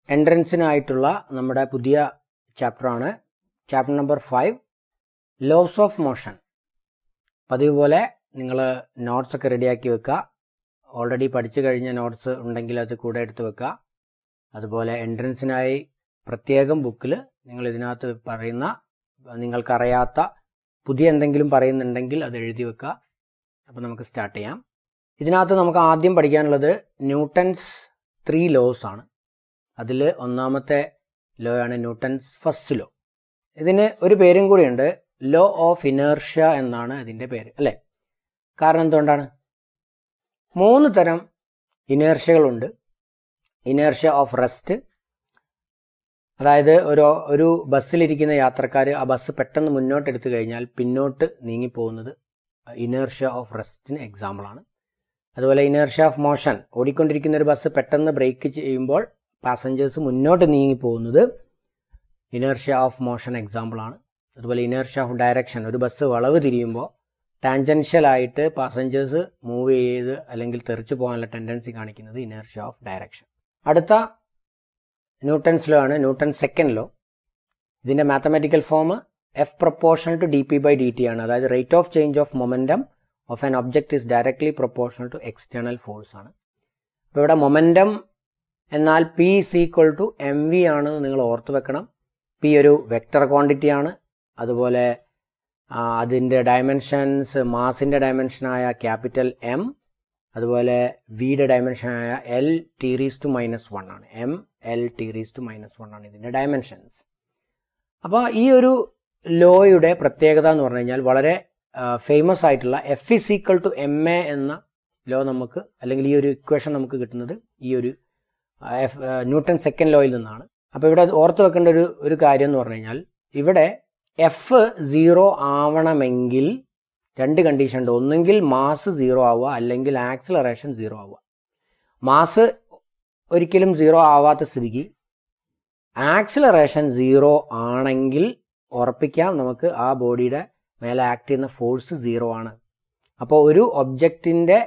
എൻട്രൻസിനായിട്ടുള്ള നമ്മുടെ പുതിയ ചാപ്റ്ററാണ്. Chapter number 5 laws of motion. പതിവ് പോലെ നിങ്ങൾ നോട്ട്സൊക്കെ റെഡിയാക്കി വെക്കുക. ഓൾറെഡി പഠിച്ചു കഴിഞ്ഞ നോട്ട്സ് ഉണ്ടെങ്കിൽ അത് കൂടെ എടുത്ത് വെക്കുക. അതുപോലെ എൻട്രൻസിനായി പ്രത്യേകം ബുക്കിൽ നിങ്ങൾ ഇതിനകത്ത് പറയുന്ന നിങ്ങൾക്കറിയാത്ത പുതിയ എന്തെങ്കിലും പറയുന്നുണ്ടെങ്കിൽ അത് എഴുതി വെക്കുക. അപ്പോൾ നമുക്ക് സ്റ്റാർട്ട് ചെയ്യാം. ഇതിനകത്ത് നമുക്ക് ആദ്യം പഠിക്കാനുള്ളത് ന്യൂട്ടൺസ് 3 ലോസ് ആണ്. അതിൽ ഒന്നാമത്തെ ലോ ആണ് ന്യൂട്ടൺസ് ഫസ്റ്റ് ലോ. ഇതിന് ഒരു പേരും കൂടിയുണ്ട്, ലോ ഓഫ് ഇനേർഷ്യ എന്നാണ് ഇതിൻ്റെ പേര്, അല്ലേ? കാരണം എന്തുകൊണ്ടാണ്? 3 തരം ഇനേർഷ്യകളുണ്ട്. ഇനേർഷ്യ ഓഫ് റെസ്റ്റ്, അതായത് ഒരു ബസ്സിലിരിക്കുന്ന യാത്രക്കാർ ആ ബസ് പെട്ടെന്ന് മുന്നോട്ട് എടുത്തു കഴിഞ്ഞാൽ പിന്നോട്ട് നീങ്ങിപ്പോകുന്നത് ഇനേർഷ്യ ഓഫ് റെസ്റ്റിന് എക്സാമ്പിളാണ്. അതുപോലെ ഇനേർഷ്യ ഓഫ് മോഷൻ, ഓടിക്കൊണ്ടിരിക്കുന്ന ഒരു ബസ് പെട്ടെന്ന് ബ്രേക്ക് ചെയ്യുമ്പോൾ പാസഞ്ചേഴ്സ് മുന്നോട്ട് നീങ്ങിപ്പോകുന്നത് ഇനേർഷ്യ ഓഫ് മോഷൻ എക്സാമ്പിളാണ്. അതുപോലെ ഇനേർഷ്യ ഓഫ് ഡയറക്ഷൻ, ഒരു ബസ് വളവ് തിരിയുമ്പോൾ ടാൻജൻഷ്യലായിട്ട് പാസഞ്ചേഴ്സ് മൂവ് ചെയ്ത് അല്ലെങ്കിൽ തെറിച്ചു പോകാനുള്ള ടെൻഡൻസി കാണിക്കുന്നത് ഇനേർഷ്യ ഓഫ് ഡയറക്ഷൻ. അടുത്ത ന്യൂട്ടൺസ് ലോ ആണ് ന്യൂട്ടൺ സെക്കൻഡ് ലോ. ഇതിൻ്റെ mathematical form F proportional to dp/dt ആണ്. അതായത് rate of change of momentum of an object is directly proportional to external force ആണ്. അപ്പോൾ ഇവിടെ മൊമെൻറ്റം എന്നാൽ P = mv ആണെന്ന് നിങ്ങൾ ഓർത്ത് വെക്കണം. P ഒരു വെക്റ്റർ ക്വാണ്ടിറ്റി ആണ്. അതുപോലെ അതിൻ്റെ ഡയമെൻഷൻസ് മാസിൻ്റെ ഡയമെൻഷനായ ക്യാപിറ്റൽ M, അതുപോലെ വിയുടെ ഡയമെൻഷനായ L(T⁻⁻1) ആണ്. ML(T⁻⁻1) ആണ് ഇതിൻ്റെ ഡയമെൻഷൻസ്. അപ്പോൾ ഈ ഒരു ലോയുടെ പ്രത്യേകത എന്ന് പറഞ്ഞു കഴിഞ്ഞാൽ വളരെ ഫേമസ് ആയിട്ടുള്ള F = ma എന്ന ലോ നമുക്ക്, അല്ലെങ്കിൽ ഈ ഒരു ഇക്വേഷൻ നമുക്ക് കിട്ടുന്നത് ഈ ഒരു ന്യൂട്ടൺ സെക്കൻഡ് ലോയിൽ നിന്നാണ്. അപ്പോൾ ഇവിടെ ഓർത്ത് വെക്കേണ്ട ഒരു കാര്യം എന്ന് പറഞ്ഞു കഴിഞ്ഞാൽ ഇവിടെ എഫ് 0 ആവണമെങ്കിൽ 2 കണ്ടീഷൻ ഉണ്ട്. ഒന്നെങ്കിൽ മാസ് 0 ആവുക, അല്ലെങ്കിൽ ആക്സിലറേഷൻ 0 ആവുക. മാസ് ഒരിക്കലും 0 ആവാത്ത സ്ഥിതിക്ക് ആക്സിലറേഷൻ 0 ആണെങ്കിൽ ഉറപ്പിക്കാം നമുക്ക് ആ ബോഡിയുടെ മേലെ ആക്ട് ചെയ്യുന്ന ഫോഴ്സ് 0 ആണ്. അപ്പോൾ ഒരു ഒബ്ജക്റ്റിൻ്റെ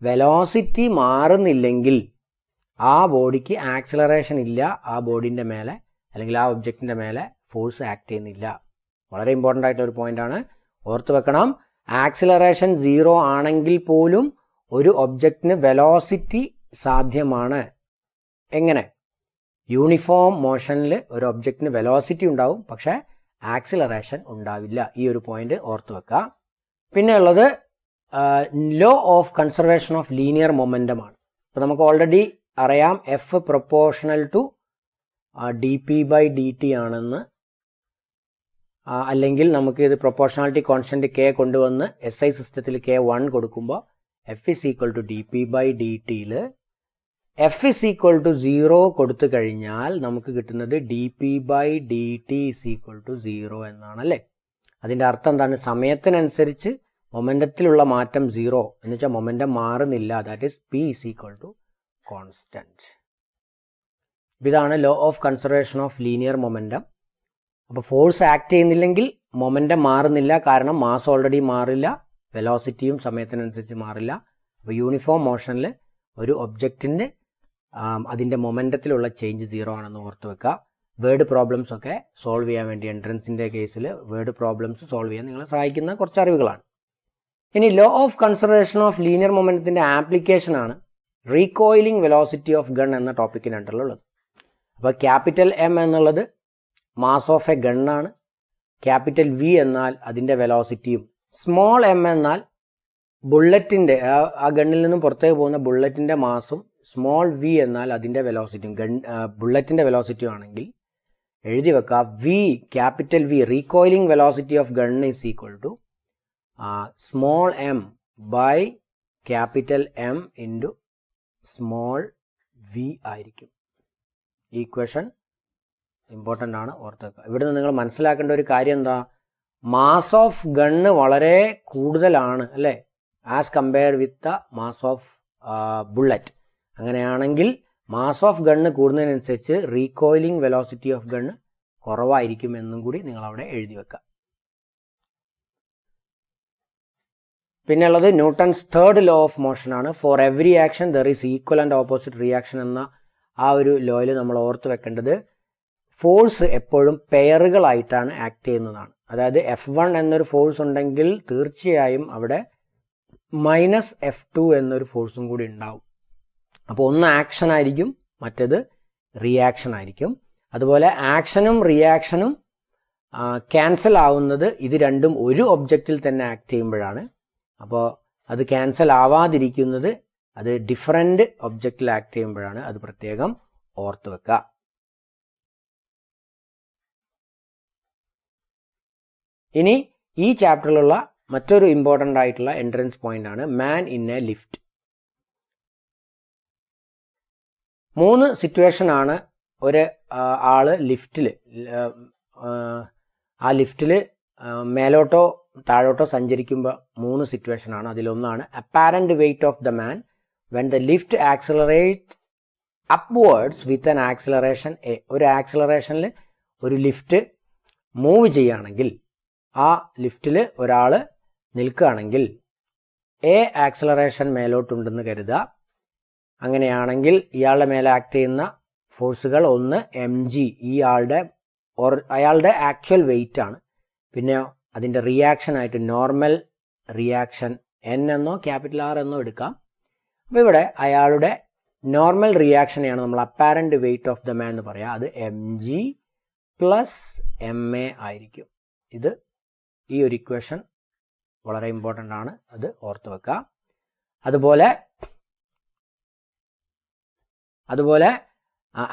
വെലോസിറ്റി മാറുന്നില്ലെങ്കിൽ ആ ബോഡിക്ക് ആക്സിലറേഷൻ ഇല്ല, ആ ബോഡീൻ്റെ മേലെ അല്ലെങ്കിൽ ആ ഒബ്ജക്റ്റിൻ്റെ മേലെ ഫോഴ്സ് ആക്ട് ചെയ്യുന്നില്ല. വളരെ ഇമ്പോർട്ടൻ്റ് ആയിട്ടൊരു പോയിൻ്റാണ്, ഓർത്ത് വെക്കണം. ആക്സിലറേഷൻ 0 ആണെങ്കിൽ പോലും ഒരു ഒബ്ജക്റ്റിന് വെലോസിറ്റി സാധ്യമാണ്. എങ്ങനെ? യൂണിഫോം മോഷനിൽ ഒരു ഒബ്ജക്റ്റിന് വെലോസിറ്റി ഉണ്ടാവും, പക്ഷേ ആക്സിലറേഷൻ ഉണ്ടാവില്ല. ഈ ഒരു പോയിന്റ് ഓർത്ത് വെക്കുക. പിന്നെ ഉള്ളത് law of conservation of linear momentum ആണ്. അപ്പോൾ നമുക്ക് ഓൾറെഡി അറിയാം എഫ് പ്രൊപ്പോർഷണൽ ടു dp/dt ആണെന്ന്. അല്ലെങ്കിൽ നമുക്ക് ഇത് പ്രൊപ്പോർഷണാലിറ്റി കോൺസ്റ്റന്റ് k കൊണ്ടുവന്ന് SI സിസ്റ്റത്തിൽ K1 കൊടുക്കുമ്പോൾ F = dp/dt F = 0 കൊടുത്തു കഴിഞ്ഞാൽ നമുക്ക് കിട്ടുന്നത് dp/dt = 0 എന്നാണ്, അല്ലേ? അതിൻ്റെ അർത്ഥം എന്താണ്? സമയത്തിനനുസരിച്ച് മൊമെൻറ്റത്തിലുള്ള മാറ്റം 0 എന്ന് വെച്ചാൽ മൊമെൻറ്റം മാറുന്നില്ല. That is P = constant. ഇതാണ് law of conservation of linear momentum. അപ്പോൾ ഫോഴ്സ് ആക്ട് ചെയ്യുന്നില്ലെങ്കിൽ മൊമെൻറ്റം മാറുന്നില്ല, കാരണം മാസ് ഓൾറെഡി മാറില്ല, വെലോസിറ്റിയും സമയത്തിനനുസരിച്ച് മാറില്ല. അപ്പോൾ യൂണിഫോം മോഷനിൽ ഒരു ഒബ്ജക്റ്റിൻ്റെ അതിൻ്റെ മൊമെൻറ്റത്തിലുള്ള ചേഞ്ച് 0 ആണെന്ന് ഓർത്ത് വെക്കുക. വേർഡ് പ്രോബ്ലംസ് ഒക്കെ സോൾവ് ചെയ്യാൻ വേണ്ടി എൻട്രൻസിൻ്റെ കേസിൽ വേർഡ് പ്രോബ്ലംസ് സോൾവ് ചെയ്യാൻ നിങ്ങളെ സഹായിക്കുന്ന കുറച്ച് അറിവുകളാണ്. ഇനി law of conservation of linear മൊമെൻറ്റത്തിൻ്റെ ആപ്ലിക്കേഷനാണ് റീകോയിലിംഗ് വെലോസിറ്റി ഓഫ് ഗൺ എന്ന ടോപ്പിക്കിനായിട്ടുള്ളത്. അപ്പോൾ ക്യാപിറ്റൽ M എന്നുള്ളത് മാസ് ഓഫ് എ ഗണ്ണാണ്. ക്യാപിറ്റൽ V എന്നാൽ അതിൻ്റെ വെലോസിറ്റിയും, സ്മോൾ m എന്നാൽ ബുള്ളറ്റിൻ്റെ ആ ഗണ്ണിൽ നിന്നും പുറത്തേക്ക് പോകുന്ന ബുള്ളറ്റിൻ്റെ മാസും, സ്മോൾ v എന്നാൽ അതിൻ്റെ വെലോസിറ്റിയും, ബുള്ളറ്റിൻ്റെ വെലോസിറ്റിയും ആണെങ്കിൽ എഴുതി വെക്കുക capital V recoiling velocity of gun is equal to small m by capital M into small v ആയിരിക്കും. ഈ ഇക്വേഷൻ ഇമ്പോർട്ടൻ്റ് ആണ്, ഓർത്ത് വെക്കുക. ഇവിടെ നിന്ന് നിങ്ങൾ മനസ്സിലാക്കേണ്ട ഒരു കാര്യം എന്താ? മാസ് ഓഫ് ഗണ്ണ് വളരെ കൂടുതലാണ്, അല്ലേ, as compare with the mass of bullet. അങ്ങനെയാണെങ്കിൽ മാസ് ഓഫ് ഗണ്ണ് കൂടുന്നതിനനുസരിച്ച് റീകോയിലിംഗ് വെലോസിറ്റി ഓഫ് ഗണ്ണ് കുറവായിരിക്കും എന്നും കൂടി നിങ്ങൾ അവിടെ എഴുതി വെക്കുക. പിന്നെ ഉള്ളത് Newton's third law of motion ആണ്. For every action there is equal and opposite reaction എന്ന ആ ഒരു ലോയിൽ നമ്മൾ ഓർത്ത് വെക്കേണ്ടത് ഫോഴ്സ് എപ്പോഴും പെയറുകളായിട്ടാണ് ആക്ട് ചെയ്യുന്നതാണ്. അതായത് F1 എന്നൊരു ഫോഴ്സ് ഉണ്ടെങ്കിൽ തീർച്ചയായും അവിടെ -F2 എന്നൊരു ഫോഴ്സും കൂടി ഉണ്ടാവും. അപ്പോൾ ഒന്ന് ആക്ഷൻ ആയിരിക്കും, മറ്റേത് റിയാക്ഷൻ ആയിരിക്കും. അതുപോലെ ആക്ഷനും റിയാക്ഷനും ക്യാൻസൽ ആവുന്നത് ഇത് രണ്ടും ഒരു ഒബ്ജക്റ്റിൽ തന്നെ ആക്ട് ചെയ്യുമ്പോഴാണ്. അപ്പോൾ അത് ക്യാൻസൽ ആവാതിരിക്കുന്നത് അത് ഡിഫറൻറ്റ് ഒബ്ജക്റ്റിൽ ആക്ട് ചെയ്യുമ്പോഴാണ്. അത് പ്രത്യേകം ഓർത്ത് വെക്കുക. ഇനി ഈ ചാപ്റ്ററിലുള്ള മറ്റൊരു ഇമ്പോർട്ടൻ്റ് ആയിട്ടുള്ള എൻട്രൻസ് പോയിന്റ് ആണ് man in A lift. 3 situation ആണ് ഒരു ആള് ലിഫ്റ്റിൽ ആ ലിഫ്റ്റിൽ മേലോട്ടോ താഴോട്ടോ സഞ്ചരിക്കുമ്പോൾ 3 സിറ്റുവേഷൻ ആണ്. അതിലൊന്നാണ് apparent weight of the man when the lift accelerate upwards with an acceleration A. ഒരു ആക്സിലറേഷനിൽ ഒരു ലിഫ്റ്റ് മൂവ് ചെയ്യുകയാണെങ്കിൽ, ആ ലിഫ്റ്റിൽ ഒരാൾ നിൽക്കുകയാണെങ്കിൽ എ ആക്സിലറേഷൻ മേലോട്ടുണ്ടെന്ന് കരുതുക. അങ്ങനെയാണെങ്കിൽ ഇയാളുടെ മേലെ ആക്ട് ചെയ്യുന്ന ഫോഴ്സുകൾ ഒന്ന് mg, അയാളുടെ ആക്ച്വൽ വെയിറ്റ് ആണ്. പിന്നെ അതിൻ്റെ റിയാക്ഷൻ ആയിട്ട് നോർമൽ റിയാക്ഷൻ n എന്നോ ക്യാപിറ്റൽ R എന്നോ എടുക്കാം. അപ്പോൾ ഇവിടെ അയാളുടെ നോർമൽ റിയാക്ഷനെയാണ് നമ്മൾ അപ്പാരന്റ് വെയിറ്റ് ഓഫ് ദ മാൻ എന്ന് പറയാം. അത് mg പ്ലസ് ma ആയിരിക്കും. ഇത് ഈ ഒരു ഇക്വേഷൻ വളരെ ഇമ്പോർട്ടൻ്റ് ആണ്, അത് ഓർത്ത് വെക്കുക. അതുപോലെ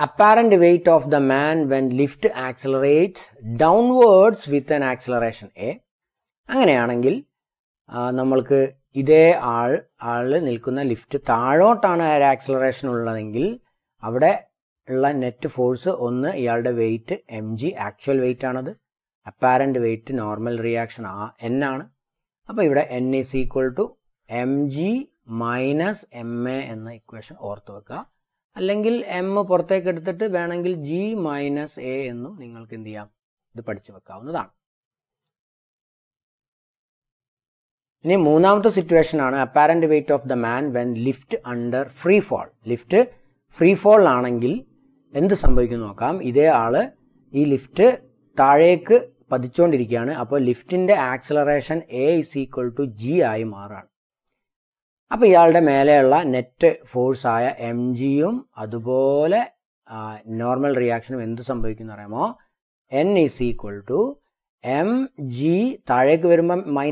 apparent weight of the man when lift accelerates downwards with an acceleration A. അങ്ങനെയാണെങ്കിൽ നമ്മൾക്ക് ഇതേ ആള് നിൽക്കുന്ന ലിഫ്റ്റ് താഴോട്ടാണ് ആ ആക്സിലറേഷൻ ഉള്ളതെങ്കിൽ അവിടെ ഉള്ള നെറ്റ് ഫോഴ്സ് ഒന്ന് ഇയാളുടെ വെയിറ്റ് mg, ആക്ച്വൽ വെയിറ്റ് ആണത്. Apparent weight normal reaction n ആണ്. അപ്പോൾ ഇവിടെ n is equal to mg minus ma എന്ന ഇക്വേഷൻ ഓർത്ത് വെക്കുക. അല്ലെങ്കിൽ m പുറത്തേക്ക് എടുത്തിട്ട് വേണമെങ്കിൽ g മൈനസ് a എന്നും നിങ്ങൾക്ക് എന്ത് ചെയ്യാം, ഇത് പഠിച്ചു വെക്കാവുന്നതാണ്. ഇനി മൂന്നാമത്തെ സിറ്റുവേഷൻ ആണ് apparent weight of the man when lift under free fall. Lift free fall ആണെങ്കിൽ എന്ത് സംഭവിക്കും നോക്കാം. ഇതേ ആള് ഈ ലിഫ്റ്റ് താഴേക്ക് പതിച്ചുകൊണ്ടിരിക്കുകയാണ്. അപ്പോൾ ലിഫ്റ്റിന്റെ acceleration a is equal to g ആയി മാറാണ്. അപ്പോൾ ഇയാളുടെ മേലെയുള്ള നെറ്റ് ഫോഴ്സ് ആയ mgയും അതുപോലെ നോർമൽ റിയാക്ഷനും എന്ത് സംഭവിക്കും എന്ന് പറയുമ്പോൾ n is equal to mg, താഴേക്ക് വരുമ്പം -ma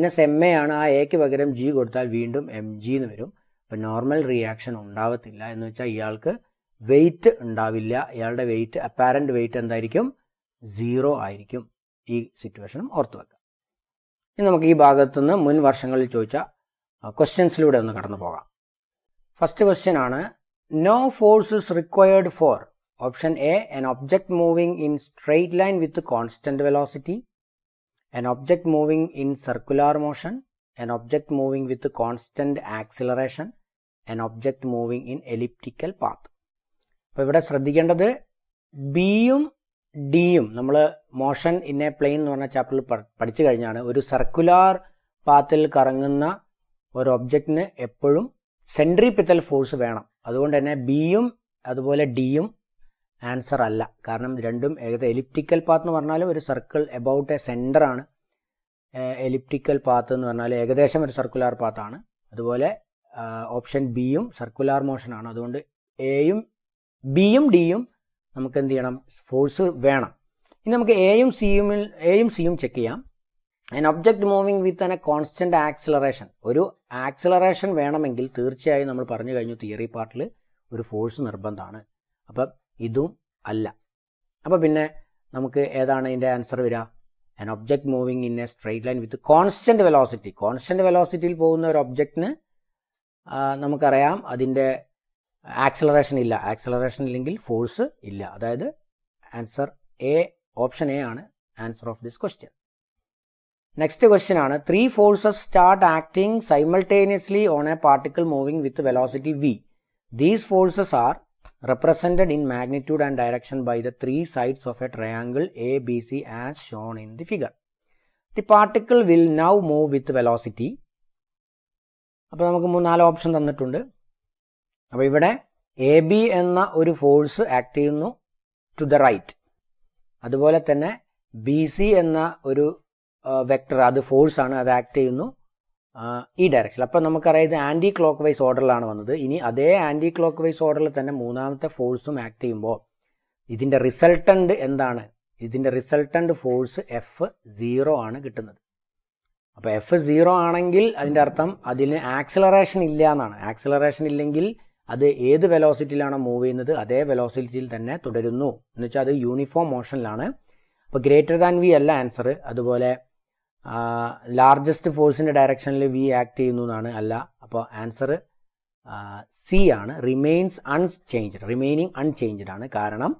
ആണ്, ആ എക്ക് പകരം g കൊടുത്താൽ വീണ്ടും mg എന്ന് വരും. അപ്പം നോർമൽ റിയാക്ഷൻ ഉണ്ടാവത്തില്ല. എന്ന് വെച്ചാൽ ഇയാൾക്ക് വെയിറ്റ് ഉണ്ടാവില്ല. ഇയാളുടെ വെയിറ്റ് അപ്പാരന്റ് വെയിറ്റ് എന്തായിരിക്കും, 0 ആയിരിക്കും. ഈ സിറ്റുവേഷനും ഓർത്ത് വെക്കാം. ഇനി നമുക്ക് ഈ ഭാഗത്തുനിന്ന് മുൻ വർഷങ്ങളിൽ ചോദിച്ച ക്വസ്റ്റ്യൻസിലൂടെ ഒന്ന് കടന്നു പോകാം. ഫസ്റ്റ് ക്വസ്റ്റ്യൻ ആണ്, no force is required for option A an object moving in straight line with constant velocity, an object moving in circular motion, an object moving with constant acceleration, an object moving in elliptical path. അപ്പോൾ ഇവിടെ ശ്രദ്ധിക്കേണ്ടത് ബിയും ഡിയും നമ്മൾ motion in A plain എന്ന് പറഞ്ഞ ചാപ്റ്ററിൽ പഠിച്ചു കഴിഞ്ഞാണ്. ഒരു സർക്കുലാർ പാത്തിൽ കറങ്ങുന്ന ഒരു ഒബ്ജക്റ്റിന് എപ്പോഴും സെൻട്രിപിറ്റൽ ഫോഴ്സ് വേണം. അതുകൊണ്ട് തന്നെ ബിയും അതുപോലെ ഡിയും ആൻസർ അല്ല. കാരണം രണ്ടും ഏകദേശം എലിപ്റ്റിക്കൽ പാത്ത് എന്ന് പറഞ്ഞാൽ ഒരു സർക്കിൾ എബൌട്ട് എ സെൻറ്റർ ആണ്. എലിപ്റ്റിക്കൽ പാത്ത് എന്ന് പറഞ്ഞാൽ ഏകദേശം ഒരു സർക്കുലാർ പാത്താണ്. അതുപോലെ ഓപ്ഷൻ ബിയും സർക്കുലാർ മോഷൻ ആണ്. അതുകൊണ്ട് ബിയും ഡിയും നമുക്ക് എന്ത് ചെയ്യണം, ഫോഴ്സ് വേണം. ഇനി നമുക്ക് എയും സിയും ചെക്ക് ചെയ്യാം. an object moving with a constant acceleration. ഒരു ആക്സിലറേഷൻ വേണമെങ്കിൽ തീർച്ചയായും നമ്മൾ പറഞ്ഞു കഴിഞ്ഞു തിയറി പാർട്ടിൽ ഒരു ഫോഴ്സ് നിർബന്ധമാണ്. അപ്പം ഇതും അല്ല. അപ്പം പിന്നെ നമുക്ക് ഏതാണ് ഇതിൻ്റെ ആൻസർ വരിക? an object moving in a straight line with constant velocity. Constant വെലോസിറ്റിയിൽ പോകുന്ന ഒരു ഒബ്ജക്റ്റിന് നമുക്കറിയാം അതിൻ്റെ ആക്സിലറേഷൻ ഇല്ല. ആക്സിലറേഷൻ ഇല്ലെങ്കിൽ ഫോഴ്സ് ഇല്ല. അതായത് ആൻസർ എ, ഓപ്ഷൻ എ ആണ് answer of this question. Next question ആണ്, 3 forces start acting simultaneously on a particle moving with velocity v. These forces are represented in magnitude and direction by the 3 sides of a triangle ABC as shown in the figure. The particle will now move with velocity. അപ്പോൾ നമുക്ക് 4 option തന്നിട്ടുണ്ട്. അപ്പോൾ ഇവിടെ A B എന്ന ഒരു force act ചെയ്യുന്നു to the right, അതുപോലെ തന്നെ ബി സി എന്ന ഒരു വെക്ടർ, അത് ഫോഴ്സാണ്, അത് ആക്ട് ചെയ്യുന്നു ഈ ഡയറക്ഷൻ. അപ്പം നമുക്കറിയാം ഇത് ആൻറ്റി ക്ലോക്ക് വൈസ് ഓർഡറിലാണ് വന്നത്. ഇനി അതേ ആൻറ്റി ക്ലോക്ക് വൈസ് ഓർഡറിൽ തന്നെ മൂന്നാമത്തെ ഫോഴ്സും ആക്ട് ചെയ്യുമ്പോൾ ഇതിൻ്റെ റിസൾട്ടൻ്റ് എന്താണ്? ഇതിൻ്റെ റിസൾട്ടൻ്റ് ഫോഴ്സ് F0 ആണ് കിട്ടുന്നത്. അപ്പോൾ F0 ആണെങ്കിൽ അതിൻ്റെ അർത്ഥം അതിന് ആക്സിലറേഷൻ ഇല്ല എന്നാണ്. ആക്സിലറേഷൻ ഇല്ലെങ്കിൽ അത് ഏത് വെലോസിറ്റിയിലാണോ മൂവ് ചെയ്യുന്നത് അതേ വെലോസിറ്റിയിൽ തന്നെ തുടരുന്നു എന്ന് വെച്ചാൽ അത് യൂണിഫോം മോഷനിലാണ്. അപ്പോൾ ഗ്രേറ്റർ ദാൻ വി അല്ല ആൻസർ. അതുപോലെ ലാർജസ്റ്റ് ഫോഴ്സിൻ്റെ ഡയറക്ഷനിൽ വി ആക്ട് ചെയ്യുന്നു എന്നാണ്, അല്ല. അപ്പോൾ ആൻസർ സി ആണ്, റിമെയിൻസ് അൺചേഞ്ച്ഡ്, റിമൈനിങ് അൺചേഞ്ച്ഡ് ആണ്. കാരണം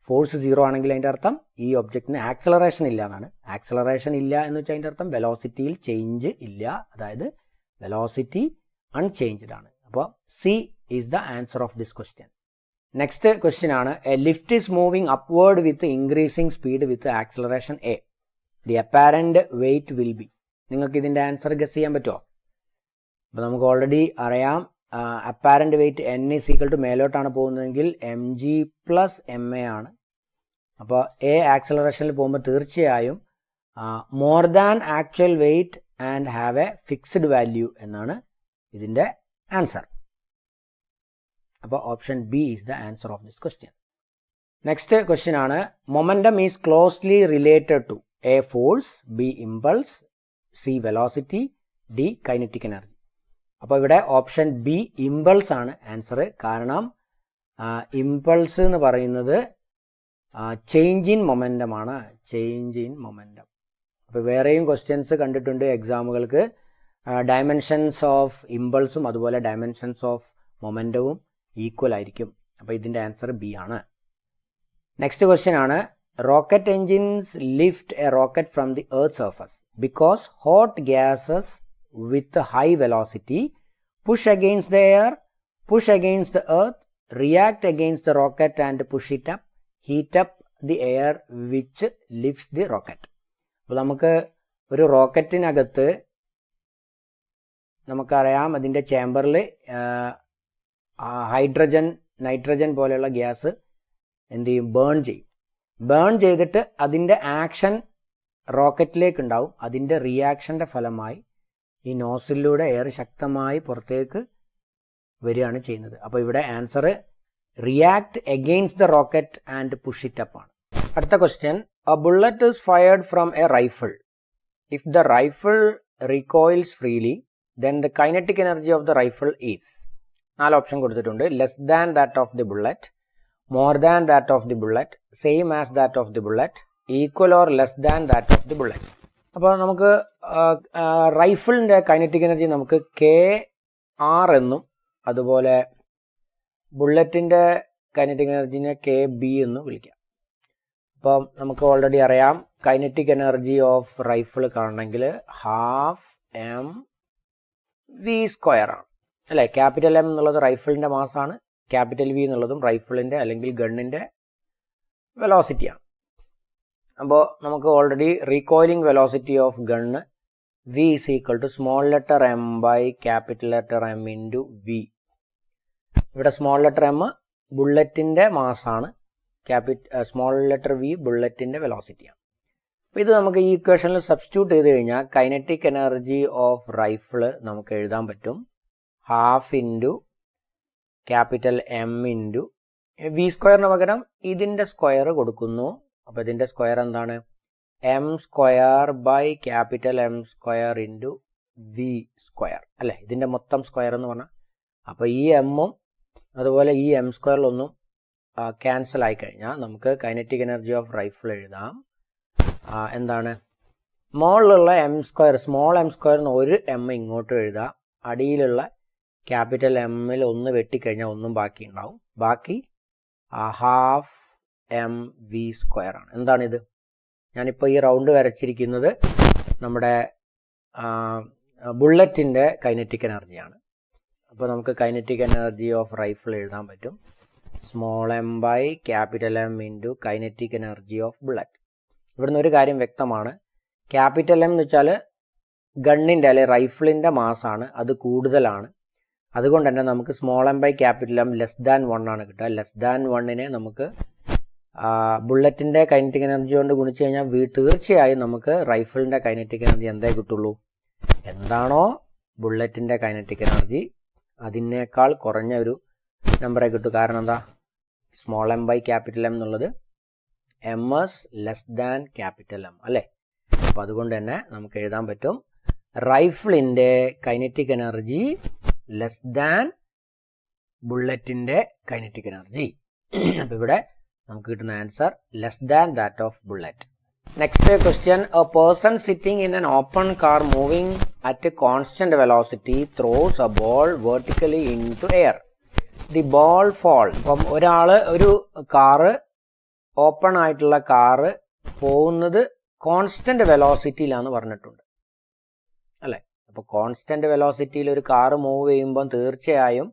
ഫോഴ്സ് 0 ആണെങ്കിൽ അതിൻ്റെ അർത്ഥം ഈ ഒബ്ജക്റ്റിന് ആക്സിലറേഷൻ ഇല്ല എന്നാണ്. ആക്സിലറേഷൻ ഇല്ല എന്ന് വെച്ചാൽ അതിൻ്റെ അർത്ഥം വെലോസിറ്റിയിൽ ചേഞ്ച് ഇല്ല, അതായത് വെലോസിറ്റി അൺചേഞ്ച്ഡ് ആണ്. അപ്പോൾ C is the answer of this question. Next question ആണ്, a lift is moving upward with increasing speed with acceleration a, the apparent weight will be. നിങ്ങൾക്ക് ഇതിൻ്റെ ആൻസർ ഗസ് ചെയ്യാൻ പറ്റുമോ? അപ്പോൾ നമുക്ക് ഓൾറെഡി അറിയാം apparent weight n is equal to മേലോട്ടാണ് പോകുന്നതെങ്കിൽ mg പ്ലസ് ma ആണ്. അപ്പോൾ എ ആക്സിലറേഷനിൽ പോകുമ്പോൾ തീർച്ചയായും more than actual weight and have a fixed value എന്നാണ് ഇതിൻ്റെ ആൻസർ. അപ്പോൾ option B is the answer of this question. Next question ആണ്, momentum is closely related to A force, B impulse, C velocity, D kinetic energy. അപ്പോൾ ഇവിടെ option B impulse ആണ് answer. കാരണം impulse എന്ന് പറയുന്നത് ചേഞ്ച് ഇൻ മൊമെൻറ്റം ആണ്, change in momentum. അപ്പോൾ വേറെയും ക്വസ്റ്റ്യൻസ് കണ്ടിട്ടുണ്ട് എക്സാമുകൾക്ക്, ഡയമെൻഷൻസ് ഓഫ് ഇമ്പൾസും അതുപോലെ ഡയമെൻഷൻസ് ഓഫ് മൊമെൻറ്റവും ഈക്വൽ ആയിരിക്കും. അപ്പോൾ ഇതിൻ്റെ ആൻസർ ബി ആണ്. നെക്സ്റ്റ് ക്വസ്റ്റ്യൻ ആണ്, rocket engines lift A rocket from the earth surface because hot gases with high velocity push against the air, push against the earth, react against the rocket and push it up, heat up the air which lifts the rocket. അപ്പോൾ നമുക്ക് ഒരു റോക്കറ്റിനകത്ത് നമുക്കറിയാം അതിൻ്റെ ചേമ്പറിൽ hydrogen, nitrogen പോലെയുള്ള gas എന്ത് ചെയ്യും? Burn ചെയ്യും. Burn ചെയ്തിട്ട് അതിൻ്റെ ആക്ഷൻ റോക്കറ്റിലേക്ക് ഉണ്ടാവും. അതിൻ്റെ റിയാക്ഷൻ്റെ ഫലമായി ഈ നോസിലൂടെ എയർ ശക്തമായി പുറത്തേക്ക് വരികയാണ് ചെയ്യുന്നത്. അപ്പോൾ ഇവിടെ answer react against the rocket and push it up ആണ്. അടുത്ത question, a bullet is fired from a rifle. If the rifle recoils freely then the kinetic energy of the rifle is. 4 option കൊടുത്തിട്ടുണ്ട്. Less than that of the bullet, more than that of the bullet, same as that of the bullet, equal or less than that of the bullet. അപ്പോൾ നമുക്ക് റൈഫിളിൻ്റെ kinetic energy നമുക്ക് KR എന്നും അതുപോലെ ബുള്ളറ്റിൻ്റെ kinetic എനർജിനെ KB എന്നും വിളിക്കാം. അപ്പം നമുക്ക് ഓൾറെഡി അറിയാം കൈനറ്റിക് എനർജി ഓഫ് റൈഫിൾ കാണണമെങ്കിൽ ½mv² ആണ് അല്ലേ. ക്യാപിറ്റൽ M എന്നുള്ളത് റൈഫിളിൻ്റെ മാസാണ്, ക്യാപിറ്റൽ V എന്നുള്ളതും റൈഫിളിൻ്റെ അല്ലെങ്കിൽ ഗണ്ണിൻ്റെ വെലോസിറ്റിയാണ്. അപ്പോൾ നമുക്ക് already recoiling velocity of gun V is equal to small letter m by capital letter M into V. ഇവിടെ സ്മോൾ ലെറ്റർ M ബുള്ളറ്റിൻ്റെ മാസാണ്, സ്മോൾ ലെറ്റർ V ബുള്ളറ്റിൻ്റെ വെലോസിറ്റിയാണ്. അപ്പോൾ ഇത് നമുക്ക് ഈ ഇക്വേഷനിൽ സബ്സ്റ്റിറ്റ്യൂട്ട് ചെയ്ത് കഴിഞ്ഞാൽ കൈനറ്റിക് എനർജി ഓഫ് റൈഫിള് നമുക്ക് എഴുതാൻ പറ്റും ½ into capital M into V² പകരം ഇതിൻ്റെ സ്ക്വയർ കൊടുക്കുന്നു. അപ്പോൾ ഇതിൻ്റെ സ്ക്വയർ എന്താണ്? m² by capital M² into V² അല്ലേ, ഇതിൻ്റെ മൊത്തം സ്ക്വയർ എന്ന് പറഞ്ഞാൽ. അപ്പോൾ ഈ എമ്മും അതുപോലെ ഈ m² ക്യാൻസൽ ആയി കഴിഞ്ഞാൽ നമുക്ക് കൈനറ്റിക് എനർജി ഓഫ് റൈഫിൾ എഴുതാം. എന്താണ്? മുകളിലുള്ള m², സ്മോൾ m² ഒരു m ഇങ്ങോട്ട് എഴുതാം. അടിയിലുള്ള ക്യാപിറ്റൽ M-ൽ 1 വെട്ടിക്കഴിഞ്ഞാൽ ഒന്നും ബാക്കി ഉണ്ടാവും. ബാക്കി ½mv² ആണ്. എന്താണിത്? ഞാനിപ്പോൾ ഈ റൗണ്ട് വരച്ചിരിക്കുന്നത് നമ്മുടെ ബുള്ളറ്റിൻ്റെ കൈനറ്റിക് എനർജിയാണ്. അപ്പോൾ നമുക്ക് കൈനറ്റിക് എനർജി ഓഫ് റൈഫിൾ എഴുതാൻ പറ്റും small m by capital M into kinetic energy of bullet. ഇവിടുന്ന് ഒരു കാര്യം വ്യക്തമാണ്, ക്യാപിറ്റൽ M എന്ന് വെച്ചാൽ ഗണ്ണിൻ്റെ അല്ലെ റൈഫിളിൻ്റെ മാസാണ്, അത് കൂടുതലാണ്. അതുകൊണ്ട് തന്നെ നമുക്ക് small M by capital M less than 1 ആണ് കിട്ടുക. ലെസ് ദാൻ 1നെ നമുക്ക് ബുള്ളറ്റിൻ്റെ കൈനറ്റിക് എനർജി കൊണ്ട് ഗുണിച്ച് കഴിഞ്ഞാൽ തീർച്ചയായും നമുക്ക് റൈഫിളിൻ്റെ കൈനറ്റിക് എനർജി എന്തേ കിട്ടുള്ളൂ? എന്താണോ ബുള്ളറ്റിൻ്റെ കൈനറ്റിക് എനർജി അതിനേക്കാൾ കുറഞ്ഞ ഒരു നമ്പറേ കിട്ടൂ. കാരണം എന്താ? Small M by capital M എന്നുള്ളത് M is less than capital M അല്ലേ? അപ്പോൾ അതുകൊണ്ട് തന്നെ നമുക്ക് എഴുതാൻ പറ്റും റൈഫിളിൻ്റെ കൈനറ്റിക് എനർജി ലെസ് ദാൻ ബുള്ളറ്റിൻ്റെ കൈനറ്റിക് എനർജി. അപ്പോൾ ഇവിടെ നമുക്ക് കിട്ടുന്ന answer less than that of bullet. Next question, a person sitting in an open car moving at constant velocity throws a ball vertically into air. The ball fall. ഇപ്പം ഒരു car, open ആയിട്ടുള്ള car പോകുന്നത് constant വെലോസിറ്റിയിലാന്ന് പറഞ്ഞിട്ടുണ്ട് അല്ലേ? അപ്പോൾ constant വെലോസിറ്റിയിൽ ഒരു car move ചെയ്യുമ്പം തീർച്ചയായും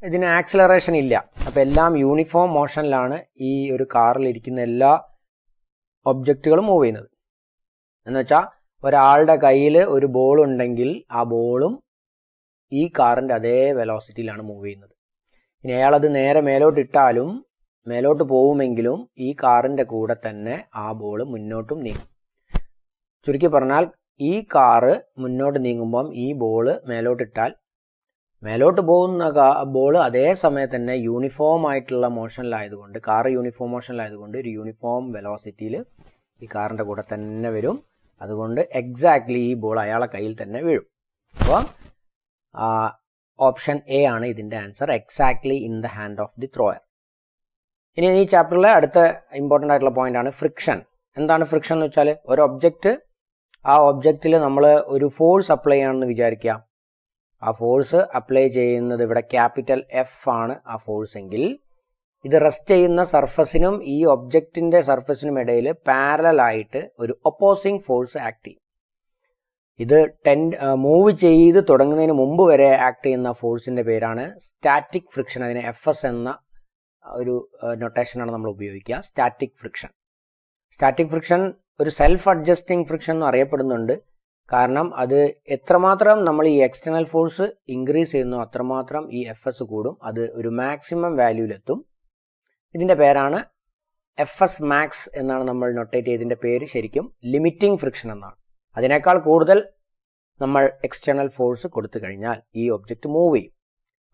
ഇതിന് ആക്സിലറേഷൻ ഇല്ല. അപ്പോൾ എല്ലാം യൂണിഫോം മോഷനിലാണ് ഈ ഒരു കാറിലിരിക്കുന്ന എല്ലാ ഒബ്ജക്റ്റുകളും മൂവ് ചെയ്യുന്നത്. എന്ന് വെച്ചാൽ ഒരാളുടെ കയ്യിൽ ഒരു ബോൾ ഉണ്ടെങ്കിൽ ആ ബോളും ഈ കാറിൻ്റെ അതേ വെലോസിറ്റിയിലാണ് മൂവ് ചെയ്യുന്നത്. ഇനി അയാളത് നേരെ മേലോട്ട് ഇട്ടാലും മേലോട്ട് പോവുമെങ്കിലും ഈ കാറിൻ്റെ കൂടെ തന്നെ ആ ബോൾ മുന്നോട്ടും നീങ്ങും. ചുരുക്കി പറഞ്ഞാൽ ഈ കാറ് മുന്നോട്ട് നീങ്ങുമ്പം ഈ ബോൾ മേലോട്ടിട്ടാൽ മേലോട്ട് പോകുന്ന ബോൾ അതേ സമയത്ത് തന്നെ യൂണിഫോം ആയിട്ടുള്ള മോഷനിലായതുകൊണ്ട്, കാറ് യൂണിഫോം മോഷനിലായതുകൊണ്ട് ഒരു യൂണിഫോം വെലോസിറ്റിയിൽ ഈ കാറിൻ്റെ കൂടെ തന്നെ വരും. അതുകൊണ്ട് എക്സാക്ട്ലി ഈ ബോൾ അയാളെ കയ്യിൽ തന്നെ വീഴും. അപ്പോൾ ഓപ്ഷൻ എ ആണ് ഇതിൻ്റെ answer, exactly in the hand of the thrower. ഇനി ഈ ചാപ്റ്ററിലെ അടുത്ത ഇമ്പോർട്ടൻ്റ് ആയിട്ടുള്ള പോയിന്റ് ആണ് ഫ്രിക്ഷൻ. എന്താണ് ഫ്രിക്ഷൻ എന്ന് വെച്ചാൽ, ഒരു ഒബ്ജക്റ്റ്, ആ ഒബ്ജക്റ്റിൽ നമ്മൾ ഒരു ഫോഴ്സ് അപ്ലൈ ചെയ്യാണെന്ന് വിചാരിക്കുക. ആ ഫോഴ്സ് അപ്ലൈ ചെയ്യുന്നത് ഇവിടെ ക്യാപിറ്റൽ എഫ് ആണ് ആ ഫോഴ്സ് എങ്കിൽ, ഇത് റെസ്റ്റ് ചെയ്യുന്ന സർഫസിനും ഈ ഒബ്ജക്റ്റിൻ്റെ സർഫസിനും ഇടയിൽ പാരലൽ ആയിട്ട് ഒരു ഒപ്പോസിങ് ഫോഴ്സ് ആക്ട് ചെയ്യും. ഇത് മൂവ് ചെയ്ത് തുടങ്ങുന്നതിന് മുമ്പ് വരെ ആക്ട് ചെയ്യുന്ന ഫോഴ്സിൻ്റെ പേരാണ് സ്റ്റാറ്റിക് ഫ്രിക്ഷൻ. അതിന് എഫ് എസ് എന്ന ഒരു നൊട്ടേഷനാണ് നമ്മൾ ഉപയോഗിക്കുക, സ്റ്റാറ്റിക് ഫ്രിക്ഷൻ. സ്റ്റാറ്റിക് ഫ്രിക്ഷൻ ഒരു സെൽഫ് അഡ്ജസ്റ്റിംഗ് ഫ്രിക്ഷൻ എന്ന് അറിയപ്പെടുന്നുണ്ട്. കാരണം അത് എത്രമാത്രം നമ്മൾ ഈ എക്സ്റ്റേണൽ ഫോഴ്സ് ഇൻക്രീസ് ചെയ്യുന്നു അത്രമാത്രം ഈ എഫ് എസ് കൂടും, അത് ഒരു മാക്സിമം വാല്യൂലെത്തും. ഇതിൻ്റെ പേരാണ് എഫ് എസ് മാക്സ് എന്നാണ് നമ്മൾ നൊട്ടേറ്റ് ചെയ്തതിൻ്റെ പേര്. ശരിക്കും ലിമിറ്റിംഗ് ഫ്രിക്ഷൻ എന്നാണ്. അതിനേക്കാൾ കൂടുതൽ നമ്മൾ എക്സ്റ്റേണൽ ഫോഴ്സ് കൊടുത്തു കഴിഞ്ഞാൽ ഈ ഒബ്ജക്റ്റ് മൂവ് ചെയ്യും.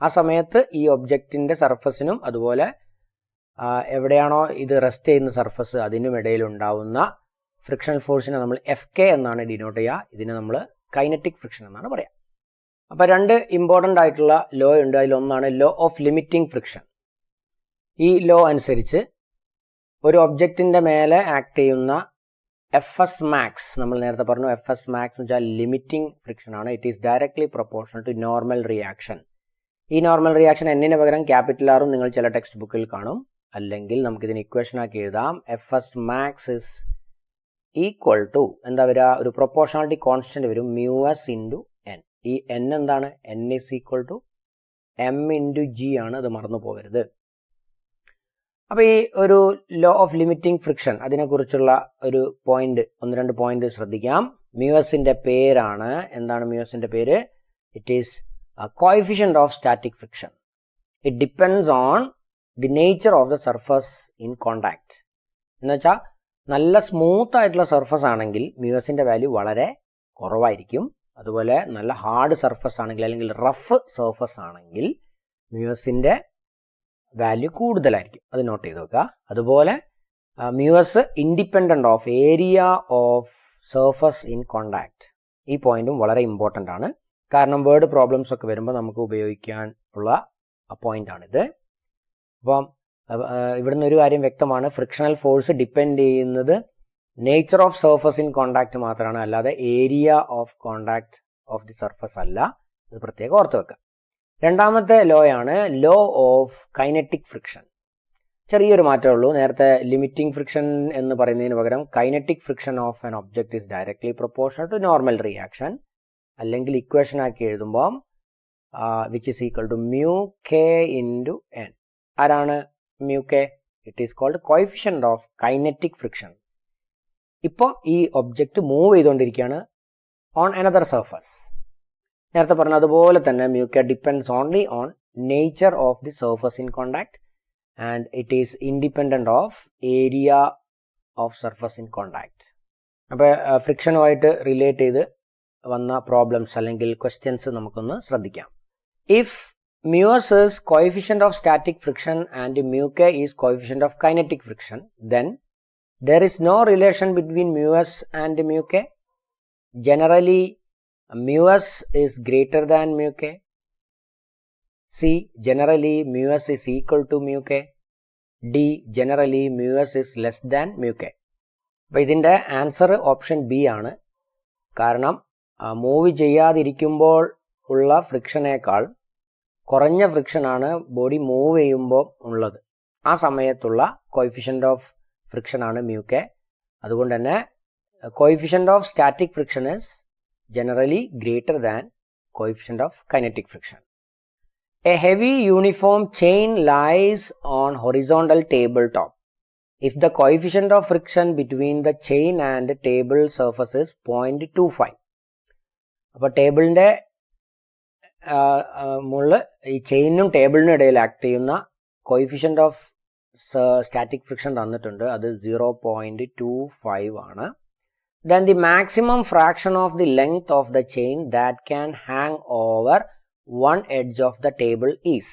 ആ സമയത്ത് ഈ ഒബ്ജക്റ്റിൻ്റെ സർഫസിനും അതുപോലെ എവിടെയാണോ ഇത് റെസ്റ്റ് ചെയ്യുന്ന സർഫസ് അതിനും ഇടയിലുണ്ടാവുന്ന ഫ്രിക്ഷണൽ ഫോഴ്സിനെ നമ്മൾ എഫ് കെ എന്നാണ് ഡിനോട്ട് ചെയ്യുക. ഇതിനെ നമ്മൾ കൈനറ്റിക് ഫ്രിക്ഷൻ എന്നാണ് പറയുക. അപ്പോൾ രണ്ട് ഇമ്പോർട്ടൻ്റ് ആയിട്ടുള്ള ലോ ഉണ്ട്. അതിലൊന്നാണ് ലോ ഓഫ് ലിമിറ്റിംഗ് ഫ്രിക്ഷൻ. ഈ ലോ അനുസരിച്ച് ഒരു ഒബ്ജക്റ്റിൻ്റെ മേലെ ആക്ട് ചെയ്യുന്ന എഫ് എസ് മാക്സ്, നമ്മൾ നേരത്തെ പറഞ്ഞു എഫ് എസ് മാക്സ് എന്ന് വെച്ചാൽ ലിമിറ്റിംഗ് ഫ്രിക്ഷൻ ആണ്. It is directly proportional to normal reaction. ഈ നോർമൽ റിയാക്ഷൻ എന്നിന് പകരം ക്യാപിറ്റൽ ആറും നിങ്ങൾ ചില ടെക്സ്റ്റ് ബുക്കിൽ കാണും. അല്ലെങ്കിൽ നമുക്കിതിന് ഇക്വേഷൻ ആക്കി എഴുതാം. F S max is equal to എന്താ വരിക, ഒരു പ്രൊപ്പോർഷണാലിറ്റി കോൺസ്റ്റന്റ് വരും, മ്യൂ എസ് ഇൻറ്റു എൻ. ഈ എൻ എന്താണ്? N is equal to M into G ആണ്, അത് മറന്നു പോകരുത്. അപ്പോൾ ഈ ഒരു ലോ ഓഫ് ലിമിറ്റിംഗ് ഫ്രിക്ഷൻ അതിനെക്കുറിച്ചുള്ള ഒരു പോയിന്റ്, ഒന്ന് രണ്ട് പോയിന്റ് ശ്രദ്ധിക്കാം. മ്യൂ എസിൻ്റെ പേരാണ്, എന്താണ് മ്യൂ എസിൻ്റെ പേര്? It is coefficient of static friction. It depends on the nature of the surface in contact. എന്ന് വെച്ചാൽ നല്ല സ്മൂത്ത് ആയിട്ടുള്ള സർഫസ് ആണെങ്കിൽ മ്യൂ എസിൻ്റെ വാല്യൂ വളരെ കുറവായിരിക്കും. അതുപോലെ നല്ല ഹാർഡ് സർഫസ് ആണെങ്കിൽ അല്ലെങ്കിൽ റഫ് സർഫസ് ആണെങ്കിൽ മ്യൂ എസിൻ്റെ വാല്യൂ കൂടുതലായിരിക്കും. അത് നോട്ട് ചെയ്ത് വെക്കുക. അതുപോലെ mu S independent of area of surface in contact. ഈ പോയിന്റും വളരെ ഇമ്പോർട്ടൻ്റ് ആണ്. കാരണം വേർഡ് പ്രോബ്ലംസ് ഒക്കെ വരുമ്പോൾ നമുക്ക് ഉപയോഗിക്കാൻ ഉള്ള പോയിന്റാണിത്. അപ്പം ഇവിടുന്ന് ഒരു കാര്യം വ്യക്തമാണ്, ഫ്രിക്ഷണൽ ഫോഴ്സ് ഡിപ്പെൻഡ് ചെയ്യുന്നത് nature of surface in contact മാത്രമാണ്, അല്ലാതെ area of contact of the surface അല്ല. ഇത് പ്രത്യേകം ഓർത്ത് വെക്കുക. രണ്ടാമത്തെ ലോ ആണ് ലോ ഓഫ് കൈനറ്റിക് ഫ്രിക്ഷൻ. ചെറിയൊരു മാറ്റമേ ഉള്ളൂ. നേരത്തെ ലിമിറ്റിംഗ് ഫ്രിക്ഷൻ എന്ന് പറയുന്നതിന് പകരം kinetic friction of an object is directly proportional to normal reaction. അല്ലെങ്കിൽ ഇക്വേഷൻ ആക്കി എഴുതുമ്പോൾ which is equal to mu K into N. ആരാണ് mu K? It is called coefficient of kinetic friction. ഇപ്പോൾ ഈ object move ചെയ്തുകൊണ്ടിരിക്കുകയാണ് on another surface. നേരത്തെ പറഞ്ഞതുപോലെ തന്നെ mu k depends only on nature of the surface in contact and it is independent of area of surface in contact. അപ്പോൾ ഫ്രിക്ഷനുമായിട്ട് relate ചെയ്ത് വന്ന problems അല്ലെങ്കിൽ ക്വസ്റ്റ്യൻസ് നമുക്കൊന്ന് ശ്രദ്ധിക്കാം. If Mus is coefficient of static friction and mu k is coefficient of kinetic friction, then there is no relation between Mus and mu k. Generally, Mus is greater than mu k. C. Generally, Mus is equal to mu k. D. Generally, Mus is less than mu k. അപ്പോൾ ഇതിൻ്റെ answer option B ആണ്. കാരണം move ചെയ്യാതിരിക്കുമ്പോൾ ഉള്ള ഫ്രിക്ഷനേക്കാൾ കുറഞ്ഞ ഫ്രിക്ഷനാണ് body move ചെയ്യുമ്പോൾ ഉള്ളത്. ആ സമയത്തുള്ള കോയിഫിഷ്യൻ്റ് ഓഫ് ഫ്രിക്ഷൻ ആണ് mu k. അതുകൊണ്ട് തന്നെ coefficient of static friction is generally greater than coefficient of kinetic friction. A heavy uniform chain lies on horizontal tabletop. If the coefficient of friction between the chain and table surface is 0.25. അപ്പോൾ ടേബിളിൻ്റെ മുകളിൽ ഈ ചെയിനും ടേബിളിനും ഇടയിൽ act ചെയ്യുന്ന coefficient of static friction തന്നിട്ടുണ്ട്. അത് 0.25 ആണ്. Then the maximum fraction of the length of the chain that can hang over one edge of the table is.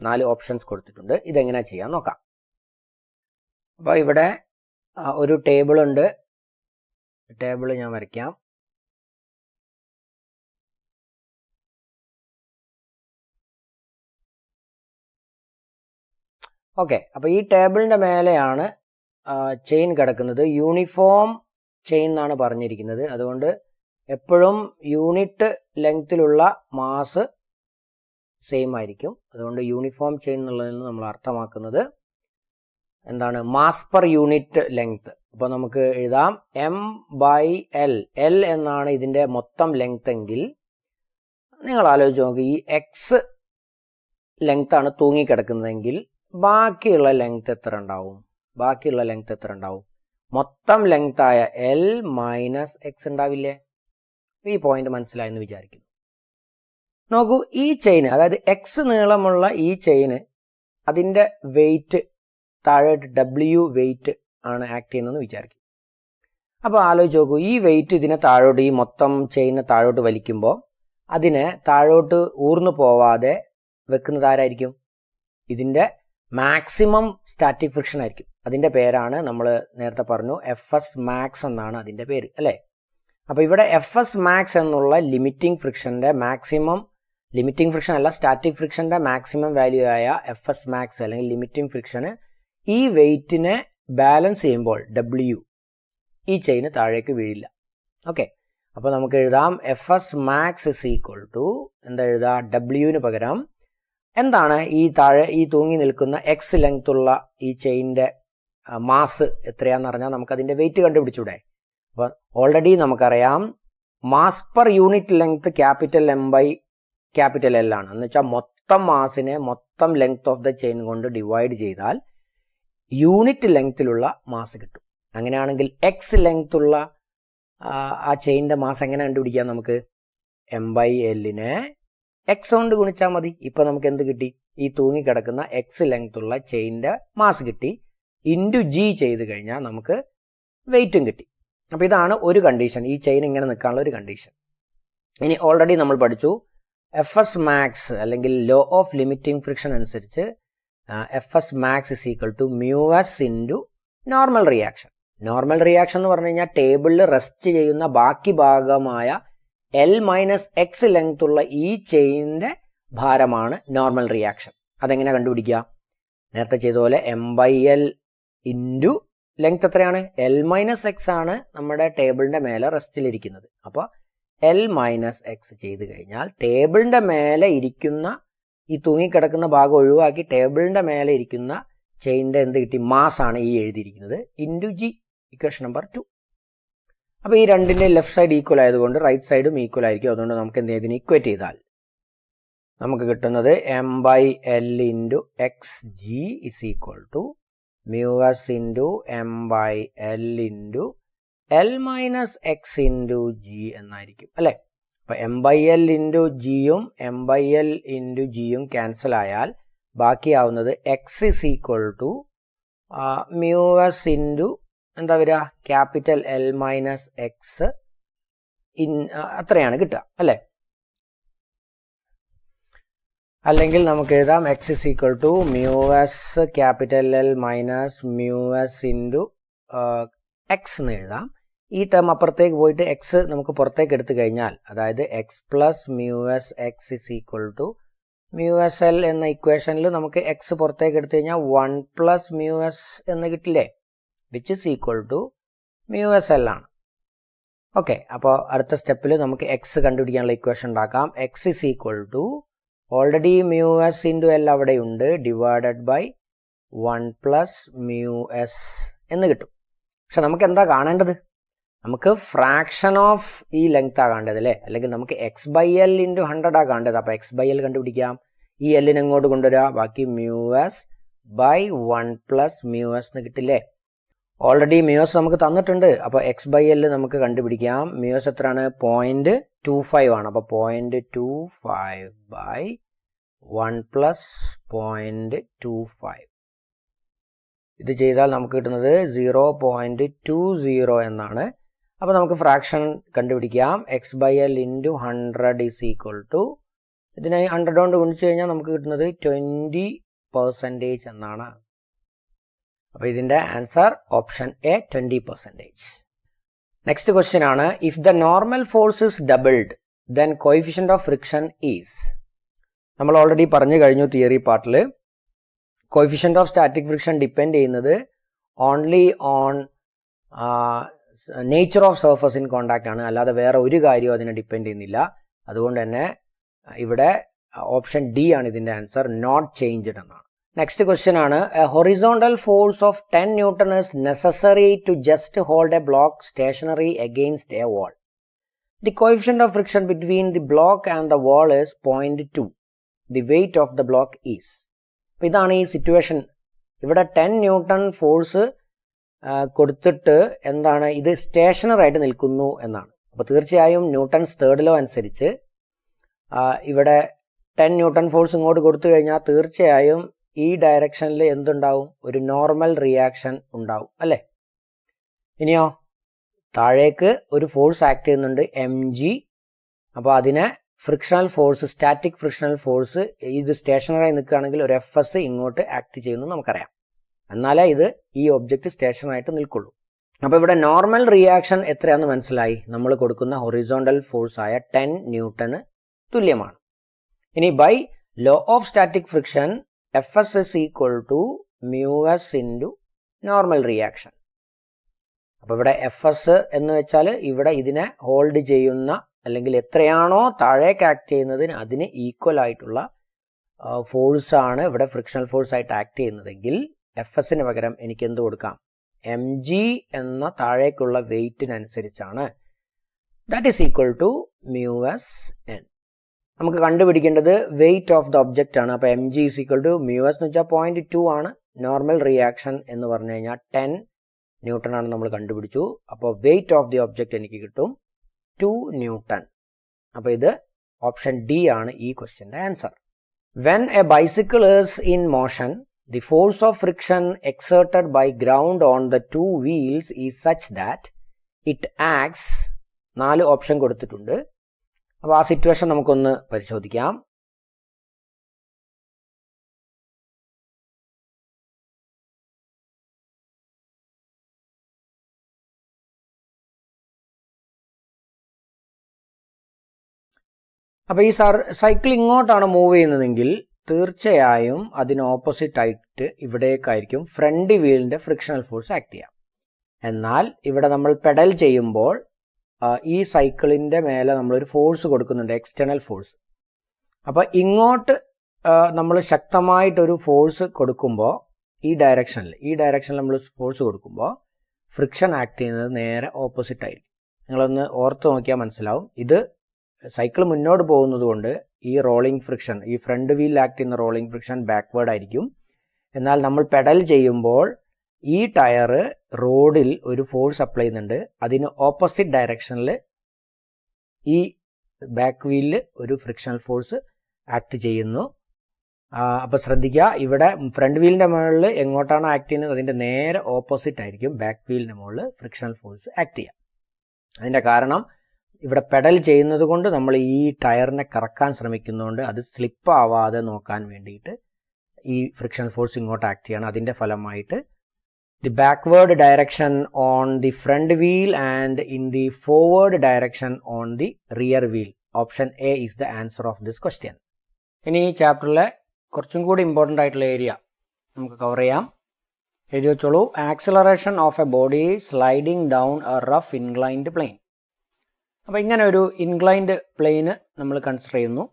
4 options കൊടുത്തിട്ടുണ്ട്. ഇതെങ്ങനെ ചെയ്യാൻ നോക്കാം. അപ്പോൾ ഇവിടെ ഒരു ടേബിൾ ഉണ്ട്. ടേബിൾ ഞാൻ വരയ്ക്കാം. ഓക്കെ, അപ്പോൾ ഈ ടേബിളിൻ്റെ മേലെയാണ് ചെയിൻ കിടക്കുന്നത്. യൂണിഫോം ചെയിൻ എന്നാണ് പറഞ്ഞിരിക്കുന്നത്. അതുകൊണ്ട് എപ്പോഴും യൂണിറ്റ് ലെങ്ത്തിലുള്ള മാസ് സെയിം ആയിരിക്കും. അതുകൊണ്ട് യൂണിഫോം ചെയിൻ എന്നുള്ളതിൽ നിന്ന് നമ്മൾ അർത്ഥമാക്കുന്നത് എന്താണ്? Mass per unit length. അപ്പോൾ നമുക്ക് എഴുതാം m/l. l എന്നാണ് ഇതിൻ്റെ മൊത്തം ലെങ്ത് എങ്കിൽ നിങ്ങൾ ആലോചിച്ച് നോക്കുക, ഈ എക്സ് ലെങ്ത്താണ് തൂങ്ങിക്കിടക്കുന്നതെങ്കിൽ ബാക്കിയുള്ള ലെങ്ത് എത്ര ഉണ്ടാവും? മൊത്തം ലെങ്ത് ആയ L - x ഉണ്ടാവില്ലേ? ഈ പോയിന്റ് മനസ്സിലായെന്ന് വിചാരിക്കുന്നു. നോക്കൂ, ഈ ചെയിന്, അതായത് എക്സ് നീളമുള്ള ഈ ചെയിന് അതിൻ്റെ വെയിറ്റ് താഴോട്ട് W വെയിറ്റ് ആണ് ആക്ട് ചെയ്യുന്നതെന്ന് വിചാരിക്കും. അപ്പോൾ ആലോചിച്ച് നോക്കൂ, ഈ വെയിറ്റ് ഇതിനെ താഴോട്ട്, ഈ മൊത്തം ചെയിനെ താഴോട്ട് വലിക്കുമ്പോൾ അതിനെ താഴോട്ട് ഊർന്നു പോവാതെ വെക്കുന്നത് ആരായിരിക്കും? ഇതിൻ്റെ മാക്സിമം സ്റ്റാറ്റിക് ഫ്രിക്ഷൻ ആയിരിക്കും. അതിൻ്റെ പേരാണ് നമ്മൾ നേരത്തെ പറഞ്ഞു FS മാക്സ് എന്നാണ് അതിൻ്റെ പേര്, അല്ലേ? അപ്പോൾ ഇവിടെ FS മാക്സ് എന്നുള്ള ലിമിറ്റിംഗ് ഫ്രിക്ഷൻ്റെ മാക്സിമം, ലിമിറ്റിംഗ് ഫ്രിക്ഷൻ അല്ല, സ്റ്റാറ്റിക് ഫ്രിക്ഷൻ്റെ മാക്സിമം വാല്യൂ ആയ FS മാക്സ് അല്ലെങ്കിൽ ലിമിറ്റിംഗ് ഫ്രിക്ഷന് ഈ വെയിറ്റിനെ ബാലൻസ് ചെയ്യുമ്പോൾ W, ഈ ചെയിന് താഴേക്ക് വീഴില്ല. ഓക്കെ, അപ്പോൾ നമുക്ക് എഴുതാം FS max is equal to എന്താ എഴുതാം? Wന് പകരം എന്താണ് ഈ താഴെ ഈ തൂങ്ങി നിൽക്കുന്ന എക്സ് ലെങ്ത് ഉള്ള ഈ ചെയിൻ്റെ മാസ് എത്രയാണെന്ന് പറഞ്ഞാൽ നമുക്കതിൻ്റെ വെയിറ്റ് കണ്ടുപിടിച്ചൂടെ? അപ്പോൾ ഓൾറെഡി നമുക്കറിയാം mass per unit length M/L ആണ്. എന്ന് വെച്ചാൽ മൊത്തം മാസിനെ മൊത്തം ലെങ്ത് ഓഫ് ദ ചെയിൻ കൊണ്ട് ഡിവൈഡ് ചെയ്താൽ യൂണിറ്റ് ലെങ്ത്തിലുള്ള മാസ് കിട്ടും. അങ്ങനെയാണെങ്കിൽ എക്സ് ലെങ്ത് ഉള്ള ആ ചെയിൻ്റെ മാസ് എങ്ങനെ കണ്ടുപിടിക്കാം? നമുക്ക് M/Lനെ എക്സ് കൊണ്ട് ഗുണിച്ചാൽ മതി. ഇപ്പോൾ നമുക്ക് എന്ത് കിട്ടി? ഈ തൂങ്ങിക്കിടക്കുന്ന എക്സ് ലെങ്ത് ഉള്ള ചെയിൻ്റെ മാസ് കിട്ടി. ഇൻറ്റു G ചെയ്ത് കഴിഞ്ഞാൽ നമുക്ക് വെയിറ്റും കിട്ടി. അപ്പോൾ ഇതാണ് ഒരു കണ്ടീഷൻ, ഈ ചെയിൻ ഇങ്ങനെ നിൽക്കാനുള്ള ഒരു കണ്ടീഷൻ. ഇനി ഓൾറെഡി നമ്മൾ പഠിച്ചു FS മാക്സ് അല്ലെങ്കിൽ ലോ ഓഫ് ലിമിറ്റിംഗ് ഫ്രിക്ഷൻ അനുസരിച്ച് FS max is equal to µs into normal reaction. Normal reaction എന്ന് പറഞ്ഞു കഴിഞ്ഞാൽ ടേബിളിൽ റെസ്റ്റ് ചെയ്യുന്ന ബാക്കി ഭാഗമായ L - x ലെങ്ത് ഉള്ള ഈ ചെയിനിൻ്റെ ഭാരമാണ് നോർമൽ റിയാക്ഷൻ. അതെങ്ങനെ കണ്ടുപിടിക്കുക? നേരത്തെ ചെയ്തതുപോലെ M/L ഇൻറ്റു ലെങ്ത് എത്രയാണ്? L - x ആണ് നമ്മുടെ ടേബിളിൻ്റെ മേലെ റെസ്റ്റിലിരിക്കുന്നത്. അപ്പോൾ L - x ചെയ്ത് കഴിഞ്ഞാൽ ടേബിളിൻ്റെ മേലെ ഇരിക്കുന്ന ഈ തൂങ്ങിക്കിടക്കുന്ന ഭാഗം ഒഴിവാക്കി ടേബിളിൻ്റെ മേലെ ഇരിക്കുന്ന ചെയിനിൻ്റെ എന്ത് കിട്ടി? മാസാണ് ഈ എഴുതിയിരിക്കുന്നത്, ഇൻറ്റു G, ഇക്വേഷൻ നമ്പർ 2. അപ്പോൾ ഈ രണ്ടിൻ്റെ ലെഫ്റ്റ് സൈഡ് ഈക്വൽ ആയതുകൊണ്ട് റൈറ്റ് സൈഡും ഈക്വൽ ആയിരിക്കും. അതുകൊണ്ട് നമുക്ക് എന്ത് ഇതിനെ ഇക്വേറ്റ് ചെയ്താൽ നമുക്ക് കിട്ടുന്നത് M/L into XG is equal to µs into M/L into L - x into G എന്നായിരിക്കും, അല്ലേ? അപ്പോൾ എം ബൈ എൽ ഇൻറ്റു ജിയും എം ബൈ എൽ ഇൻറ്റു ജിയും ക്യാൻസൽ ആയാൽ ബാക്കിയാവുന്നത് X is equal to mu S into എന്താ വരിക ക്യാപിറ്റൽ എൽ മൈനസ് എക്സ് അത്രയാണ് കിട്ടുക അല്ലേ. അല്ലെങ്കിൽ നമുക്ക് എഴുതാം X is equal to mu S capital L minus mu S into X എന്ന് എഴുതാം. ഈ ടേം അപ്പുറത്തേക്ക് പോയിട്ട് എക്സ് നമുക്ക് പുറത്തേക്ക് എടുത്തു കഴിഞ്ഞാൽ അതായത് X plus mu S X is equal to mu S L എന്ന ഇക്വേഷനിൽ നമുക്ക് എക്സ് പുറത്തേക്ക് എടുത്തു കഴിഞ്ഞാൽ 1 പ്ലസ് മ്യൂ എസ് എന്ന് കിട്ടില്ലേ, which is equal to mu S L ആണ്. ഓക്കെ, അപ്പോൾ അടുത്ത സ്റ്റെപ്പിൽ നമുക്ക് എക്സ് കണ്ടുപിടിക്കാനുള്ള ഇക്വേഷൻ ഉണ്ടാക്കാം. X is equal to already mu S into L അവിടെയുണ്ട് divided by 1 plus mu S എന്ന് കിട്ടും. പക്ഷെ നമുക്ക് എന്താ കാണേണ്ടത്, നമുക്ക് ഫ്രാക്ഷൻ ഓഫ് ഈ ലെങ്ത് ആ കാണേണ്ടത് അല്ലേ, അല്ലെങ്കിൽ നമുക്ക് എക്സ് ബൈ എൽ ഇൻറ്റു 100 ആ കാണേണ്ടത്. അപ്പോൾ എക്സ് ബൈ എൽ കണ്ടുപിടിക്കാം. ഈ എല്ലിനെ ഇങ്ങോട്ട് കൊണ്ടുവരിക, ബാക്കി mu S by 1 plus mu S എന്ന് കിട്ടില്ലേ. ഓൾറെഡി മ്യൂ എസ് നമുക്ക് തന്നിട്ടുണ്ട്. അപ്പോൾ എക്സ് ബൈ എൽ നമുക്ക് കണ്ടുപിടിക്കാം. മ്യൂ എസ് എത്രയാണ്, 0.25 ആണ്. അപ്പോൾ 0.25 ബൈ 1 പ്ലസ് 0.25 ഇത് ചെയ്താൽ നമുക്ക് കിട്ടുന്നത് 0.20 എന്നാണ്. അപ്പോൾ നമുക്ക് ഫ്രാക്ഷൻ കണ്ടുപിടിക്കാം. X by L into 100 is equal to ഇതിനെ 100 കൊണ്ട് ഗുണിച്ച് കഴിഞ്ഞാൽ നമുക്ക് കിട്ടുന്നത് 20% എന്നാണ്. അപ്പോൾ ഇതിൻ്റെ answer option A 20%. Next question ആണ്, if the normal force is doubled then coefficient of friction is. നമ്മൾ ഓൾറെഡി പറഞ്ഞു കഴിഞ്ഞു തിയറി പാർട്ടിൽ. Coefficient of static friction depend ചെയ്യുന്നത് only on nature of surface in contact ആണ്, അല്ലാതെ വേറെ ഒരു കാര്യവും അതിനെ ഡിപ്പെൻഡ് ചെയ്യുന്നില്ല. അതുകൊണ്ട് തന്നെ ഇവിടെ ഓപ്ഷൻ ഡി ആണ് ഇതിൻ്റെ ആൻസർ, നോട്ട് ചേഞ്ച്ഡ് എന്നാണ്. നെക്സ്റ്റ് ക്വസ്റ്റ്യൻ ആണ്, A horizontal force of 10 newton is necessary to just hold a block stationary against a wall. The coefficient of friction between the block and the wall is 0.2. The weight of the block is. അപ്പോൾ ഇതാണ് ഈ situation. ഇവിടെ 10 newton force കൊടുത്തിട്ട് എന്താണ് ഇത് stationery ആയിട്ട് നിൽക്കുന്നു എന്നാണ്. അപ്പോൾ തീർച്ചയായും ന്യൂട്ടൺസ് തേർഡ് ലോ അനുസരിച്ച് ഇവിടെ 10 ന്യൂട്ടൺ ഫോഴ്സ് ഇങ്ങോട്ട് കൊടുത്തു കഴിഞ്ഞാൽ തീർച്ചയായും ഈ ഡയറക്ഷനിൽ എന്തുണ്ടാവും, ഒരു നോർമൽ റിയാക്ഷൻ ഉണ്ടാവും അല്ലേ. ഇനിയോ താഴേക്ക് ഒരു ഫോഴ്സ് ആക്ട് ചെയ്യുന്നുണ്ട് mg. അപ്പോൾ അതിനെ frictional force, static frictional force, ഇത് സ്റ്റേഷനറി നിൽക്കുകയാണെങ്കിൽ ഒരു FS ഇങ്ങോട്ട് ആക്ട് ചെയ്യുന്നു നമുക്കറിയാം. എന്നാലേ ഇത് ഈ ഒബ്ജക്റ്റ് സ്റ്റേഷനറായിട്ട് നിൽക്കുള്ളൂ. അപ്പോൾ ഇവിടെ നോർമൽ റിയാക്ഷൻ എത്രയാണെന്ന് മനസ്സിലായി. നമ്മൾ കൊടുക്കുന്ന ഹൊറിസോണ്ടൽ ഫോഴ്സ് ആയ 10 ന്യൂട്ടന് തുല്യമാണ്. ഇനി by law of static friction FS is equal to mu s into normal reaction. അപ്പോൾ ഇവിടെ FS എന്ന് വെച്ചാൽ ഇവിടെ ഇതിനെ ഹോൾഡ് ചെയ്യുന്ന അല്ലെങ്കിൽ എത്രയാണോ താഴേക്ക് ആക്ട് ചെയ്യുന്നതിന് അതിന് ഈക്വൽ ആയിട്ടുള്ള ഫോഴ്സാണ് ഇവിടെ ഫ്രിക്ഷണൽ ഫോഴ്സ് ആയിട്ട് ആക്ട് ചെയ്യുന്നതെങ്കിൽ FSന് പകരം എനിക്ക് എന്ത് കൊടുക്കാം, mg എന്ന താഴേക്കുള്ള വെയിറ്റിനനുസരിച്ചാണ്. That is equal to mu s n. നമുക്ക് കണ്ടുപിടിക്കേണ്ടത് വെയിറ്റ് ഓഫ് ദ ഒബ്ജക്റ്റ് ആണ്. അപ്പോൾ mg is equal to mu s എന്ന് വെച്ചാൽ 0.2 ആണ്. നോർമൽ റിയാക്ഷൻ എന്ന് പറഞ്ഞു കഴിഞ്ഞാൽ 10 ന്യൂട്ടൺ ആണ് നമ്മൾ കണ്ടുപിടിച്ചു. അപ്പോൾ വെയിറ്റ് ഓഫ് ദി ഒബ്ജക്റ്റ് എനിക്ക് കിട്ടും 2 ന്യൂട്ടൺ. അപ്പോൾ ഇത് ഓപ്ഷൻ ഡി ആണ് ഈ ക്വസ്റ്റ്യൻ്റെ answer. When a bicycle is in motion the force of friction exerted by ground on the 2 wheels is such that it acts. 4 option കൊടുത്തിട്ടുണ്ട്. അപ്പോൾ ആ സിറ്റുവേഷൻ നമുക്കൊന്ന് പരിശോധിക്കാം. അപ്പോൾ ഈ സൈക്കിൾ ഇങ്ങോട്ടാണ് മൂവ് ചെയ്യുന്നതെങ്കിൽ തീർച്ചയായും അതിന് ഓപ്പോസിറ്റ് ആയിട്ട് ഇവിടേക്കായിരിക്കും ഫ്രണ്ട് വീലിൻ്റെ ഫ്രിക്ഷണൽ ഫോഴ്സ് ആക്ട് ചെയ്യാം. എന്നാൽ ഇവിടെ നമ്മൾ പെഡൽ ചെയ്യുമ്പോൾ ഈ സൈക്കിളിൻ്റെ മേലെ നമ്മളൊരു ഫോഴ്സ് കൊടുക്കുന്നുണ്ട്, എക്സ്റ്റേണൽ ഫോഴ്സ്. അപ്പോൾ ഇങ്ങോട്ട് നമ്മൾ ശക്തമായിട്ടൊരു ഫോഴ്സ് കൊടുക്കുമ്പോൾ ഈ ഡയറക്ഷനിൽ നമ്മൾ ഫോഴ്സ് കൊടുക്കുമ്പോൾ ഫ്രിക്ഷൻ ആക്ട് ചെയ്യുന്നത് നേരെ ഓപ്പോസിറ്റ് ആയിരിക്കും. നിങ്ങളൊന്ന് ഓർത്ത് നോക്കിയാൽ മനസ്സിലാവും. ഇത് സൈക്കിൾ മുന്നോട്ട് പോകുന്നത് കൊണ്ട് ഈ റോളിംഗ് ഫ്രിക്ഷൻ, ഈ ഫ്രണ്ട് വീലിൽ ആക്ട് ചെയ്യുന്ന റോളിംഗ് ഫ്രിക്ഷൻ ബാക്ക്വേർഡ് ആയിരിക്കും. എന്നാൽ നമ്മൾ പെഡൽ ചെയ്യുമ്പോൾ ഈ ടയർ റോഡിൽ ഒരു ഫോഴ്സ് അപ്ലൈ ചെയ്യുന്നുണ്ട്, അതിന് ഓപ്പോസിറ്റ് ഡയറക്ഷനിൽ ഈ ബാക്ക് വീലിൽ ഒരു ഫ്രിക്ഷണൽ ഫോഴ്സ് ആക്ട് ചെയ്യുന്നു. അപ്പോൾ ശ്രദ്ധിക്കുക, ഇവിടെ ഫ്രണ്ട് വീലിൻ്റെ മുകളിൽ എങ്ങോട്ടാണോ ആക്ട് ചെയ്യുന്നത് അതിൻ്റെ നേരെ ഓപ്പോസിറ്റ് ആയിരിക്കും ബാക്ക് വീലിൻ്റെ മുകളിൽ ഫ്രിക്ഷണൽ ഫോഴ്സ് ആക്ട് ചെയ്യുക. അതിൻ്റെ കാരണം ഇവിടെ പെഡൽ ചെയ്യുന്നത് കൊണ്ട് നമ്മൾ ഈ ടയറിനെ കറക്കാൻ ശ്രമിക്കുന്നതുകൊണ്ട് അത് സ്ലിപ്പ് ആവാതെ നോക്കാൻ വേണ്ടിയിട്ട് ഈ ഫ്രിക്ഷണൽ ഫോഴ്സ് ഇങ്ങോട്ട് ആക്ട് ചെയ്യണം. അതിൻ്റെ ഫലമായിട്ട് the backward direction on the front wheel and in the forward direction on the rear wheel. Option A is the answer of this question. ഇനി ഈ ചാപ്റ്ററിലെ കുറച്ചും കൂടി ഇമ്പോർട്ടൻ്റ് ആയിട്ടുള്ള ഏരിയ നമുക്ക് കവർ ചെയ്യാം. എഴുതി വെച്ചോളൂ. Acceleration of A body sliding down A rough inclined plane. അപ്പോൾ ഇങ്ങനെ ഒരു ഇൻക്ലൈൻഡ് പ്ലെയിന് നമ്മൾ കൺസിഡർ ചെയ്യുന്നു.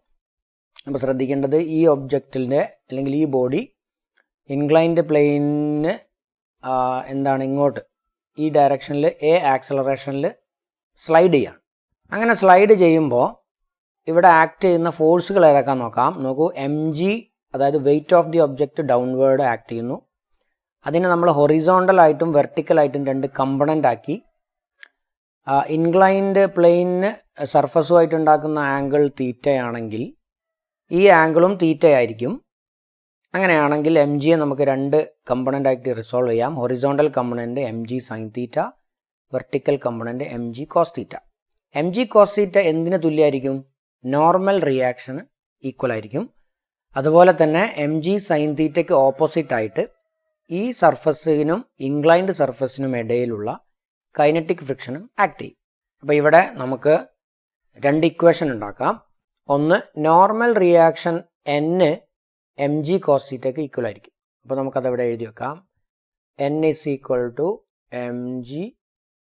അപ്പോൾ ശ്രദ്ധിക്കേണ്ടത് ഈ ഒബ്ജക്റ്റിൻ്റെ അല്ലെങ്കിൽ ഈ ബോഡി ഇൻക്ലൈൻഡ് പ്ലെയിനിന് എന്താണ് ഇങ്ങോട്ട് ഈ ഡയറക്ഷനിൽ എ ആക്സിലറേഷനിൽ സ്ലൈഡ് ചെയ്യാണ്. അങ്ങനെ സ്ലൈഡ് ചെയ്യുമ്പോൾ ഇവിടെ ആക്ട് ചെയ്യുന്ന ഫോഴ്സുകൾ ഏതൊക്കെ നോക്കാം. നോക്കൂ, mg അതായത് weight of the object downward act ചെയ്യുന്നു. അതിനെ നമ്മൾ ഹൊറിസോണ്ടലായിട്ടും വെർട്ടിക്കലായിട്ടും രണ്ട് കമ്പണൻ്റ് ആക്കി. ഇൻക്ലൈൻഡ് പ്ലെയിനിന് സർഫസുമായിട്ട് ഉണ്ടാക്കുന്ന ആംഗിൾ തീറ്റയാണെങ്കിൽ ഈ ആംഗിളും തീറ്റയായിരിക്കും. അങ്ങനെയാണെങ്കിൽ എം ജിയെ നമുക്ക് രണ്ട് കമ്പണൻ്റ് ആയിട്ട് റിസോൾവ് ചെയ്യാം. Horizontal component M G sine theta, vertical component M G cos theta. M G cos theta എന്തിന് തുല്യമായിരിക്കും? നോർമൽ റിയാക്ഷന് ഈക്വൽ ആയിരിക്കും. അതുപോലെ തന്നെ എം ജി സൈൻ തീറ്റയ്ക്ക് ഓപ്പോസിറ്റ് ആയിട്ട് ഈ സർഫസിനും ഇൻക്ലൈൻഡ് സർഫസിനും ഇടയിലുള്ള കൈനറ്റിക് ഫ്രിക്ഷനും ആക്ട് ചെയ്യും. അപ്പോൾ ഇവിടെ നമുക്ക് രണ്ട് ഇക്വേഷൻ ഉണ്ടാക്കാം. ഒന്ന്, normal reaction n M G cos തീറ്റയ്ക്ക് ഈക്വൽ ആയിരിക്കും. അപ്പോൾ നമുക്കതെവിടെ എഴുതി വെക്കാം. n is equal to M G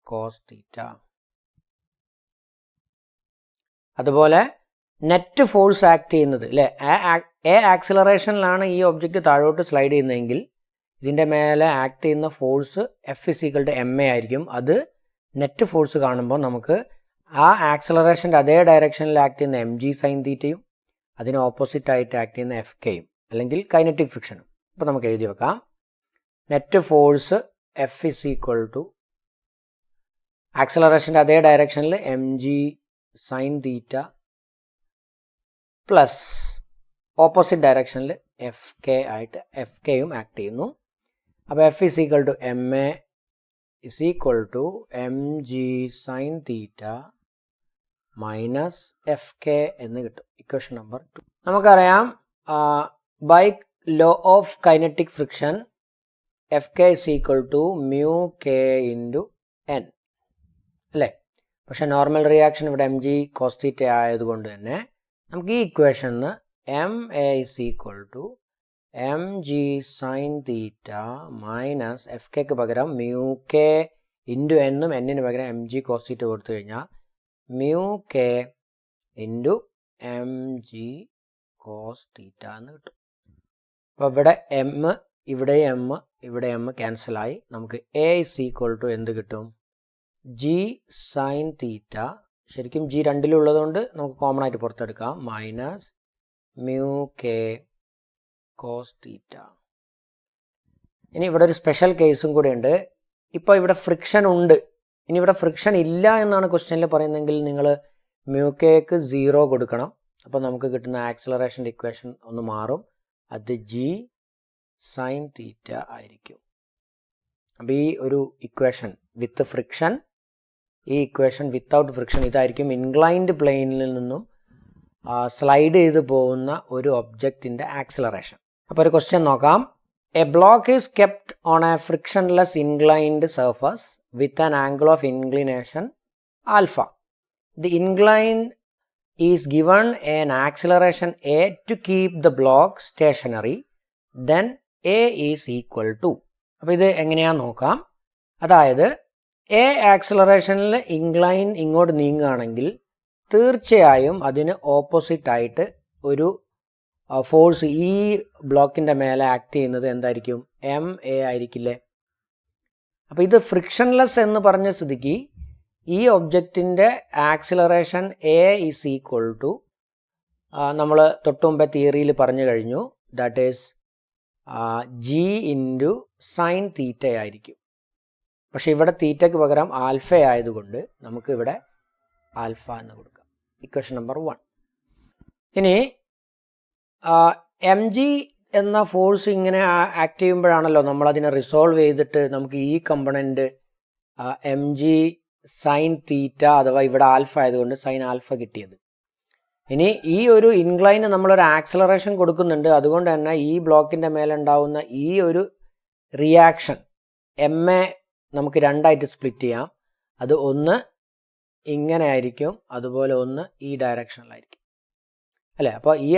cos theta. അതുപോലെ നെറ്റ് ഫോഴ്സ് ആക്ട് ചെയ്യുന്നത് അല്ലേ, എ ആക്സിലറേഷനിലാണ് ഈ ഒബ്ജക്റ്റ് താഴോട്ട് സ്ലൈഡ് ചെയ്യുന്നതെങ്കിൽ ഇതിൻ്റെ മേലെ ആക്ട് ചെയ്യുന്ന force F is equal to M A ആയിരിക്കും. അത് നെറ്റ് ഫോഴ്സ് കാണുമ്പോൾ നമുക്ക് ആ ആക്സിലറേഷൻ്റെ അതേ ഡയറക്ഷനിൽ ആക്ട് ചെയ്യുന്ന എം ജി സൈൻ തീറ്റയും അതിന് ഓപ്പോസിറ്റ് ആയിട്ട് ആക്ട് ചെയ്യുന്ന എഫ് കെയും അല്ലെങ്കിൽ കൈനറ്റിക് ഫ്രിക്ഷനും. അപ്പോൾ നമുക്ക് എഴുതി വെക്കാം. Net force F is equal to ആക്സിലറേഷൻ്റെ അതേ ഡയറക്ഷനിൽ M G sine theta plus opposite ഡയറക്ഷനിൽ എഫ് കെ ആയിട്ട് എഫ് കെയും ആക്ട് ചെയ്യുന്നു. അപ്പോൾ F is equal to M A is equal to M G sine theta minus F K എന്ന് കിട്ടും. Equation number 2. നമുക്കറിയാം by law of kinetic friction F K is equal to mu K into N അല്ലേ. പക്ഷേ normal reaction ഇവിടെ M G cos theta ആയതുകൊണ്ട് തന്നെ നമുക്ക് ഈ ഇക്വേഷന് M A is equal to M G sine theta minus F കെക്ക് പകരം മ്യൂ കെ ഇൻറ്റു എന്നും എന്നിന് പകരം എം ജി കോസ് തീറ്റ കൊടുത്തു കഴിഞ്ഞാൽ mu K into M G cos theta എന്ന് കിട്ടും. അപ്പോൾ ഇവിടെ എം, ഇവിടെ എം, ഇവിടെ എം ക്യാൻസലായി നമുക്ക് എ ഇസ് ഈക്വൽ ടു എന്ത് കിട്ടും? G sine theta. ശരിക്കും ജി രണ്ടിലുള്ളതുകൊണ്ട് നമുക്ക് കോമൺ ആയിട്ട് പുറത്തെടുക്കാം. Minus mu K cos theta. ഇനി ഇവിടെ ഒരു സ്പെഷ്യൽ കേസും കൂടെ ഉണ്ട്. ഇപ്പോൾ ഇവിടെ ഫ്രിക്ഷൻ ഉണ്ട്, ഇനി ഇവിടെ ഫ്രിക്ഷൻ ഇല്ല എന്നാണ് ക്വസ്റ്റ്യനിൽ പറയുന്നതെങ്കിൽ നിങ്ങൾ മ്യൂ കെക്ക് 0 കൊടുക്കണം. അപ്പോൾ നമുക്ക് കിട്ടുന്ന ആക്സിലറേഷൻ്റെ ഇക്വേഷൻ ഒന്ന് മാറും. അത് ജി സൈൻ തീറ്റ ആയിരിക്കും. അപ്പോൾ ഈ ഒരു ഇക്വേഷൻ വിത്ത് ഫ്രിക്ഷൻ, ഈ ഇക്വേഷൻ വിത്തൗട്ട് ഫ്രിക്ഷൻ, ഇതായിരിക്കും ഇൻക്ലൈൻഡ് പ്ലെയിനിൽ നിന്നും സ്ലൈഡ് ചെയ്ത് പോകുന്ന ഒരു ഒബ്ജക്റ്റിൻ്റെ ആക്സിലറേഷൻ. അപ്പോൾ ഒരു ക്വസ്റ്റ്യൻ നോക്കാം. A block is kept on A frictionless inclined surface with an angle of inclination alpha. The incline is given an acceleration a to keep the block stationary. Then a is equal to. അപ്പോൾ ഇത് എങ്ങനെയാണെന്ന് നോക്കാം. അതായത് A ആക്സിലറേഷനിൽ incline ഇങ്ങോട്ട് നീങ്ങുകയാണെങ്കിൽ തീർച്ചയായും അതിന് opposite ആയിട്ട് ഒരു ഫോഴ്സ് ഈ ബ്ലോക്കിൻ്റെ മേലെ ആക്ട് ചെയ്യുന്നത് എന്തായിരിക്കും? എം എ ആയിരിക്കില്ലേ? അപ്പോൾ ഇത് ഫ്രിക്ഷൻലെസ് എന്ന് പറഞ്ഞ സ്ഥിതിക്ക് ഈ ഒബ്ജക്റ്റിൻ്റെ acceleration A is equal to നമ്മൾ തൊട്ടുമുമ്പേ തിയറിയിൽ പറഞ്ഞു കഴിഞ്ഞു, that is G into sine theta ആയിരിക്കും. പക്ഷേ ഇവിടെ തീറ്റയ്ക്ക് പകരം ആൽഫ ആയതുകൊണ്ട് നമുക്ക് ഇവിടെ ആൽഫ എന്ന് കൊടുക്കാം. Equation number 1. ഇനി എം ജി എന്ന ഫോഴ്സ് ഇങ്ങനെ ആക്ട് ചെയ്യുമ്പോഴാണല്ലോ നമ്മളതിനെ റിസോൾവ് ചെയ്തിട്ട് നമുക്ക് ഈ കമ്പണൻറ്റ് എം ജി സൈൻ തീറ്റ അഥവാ ഇവിടെ ആൽഫ ആയതുകൊണ്ട് സൈൻ ആൽഫ കിട്ടിയത്. ഇനി ഈ ഒരു ഇൻക്ലൈന് നമ്മളൊരു ആക്സലറേഷൻ കൊടുക്കുന്നുണ്ട്. അതുകൊണ്ട് തന്നെ ഈ ബ്ലോക്കിൻ്റെ മേലെ ഉണ്ടാവുന്ന ഈ ഒരു റിയാക്ഷൻ എം എ നമുക്ക് രണ്ടായിട്ട് സ്പ്ലിറ്റ് ചെയ്യാം. അത് ഒന്ന് ഇങ്ങനെ ആയിരിക്കും, അതുപോലെ ഒന്ന് ഈ ഡയറക്ഷനിലായിരിക്കും അല്ലേ. അപ്പോൾ ഈ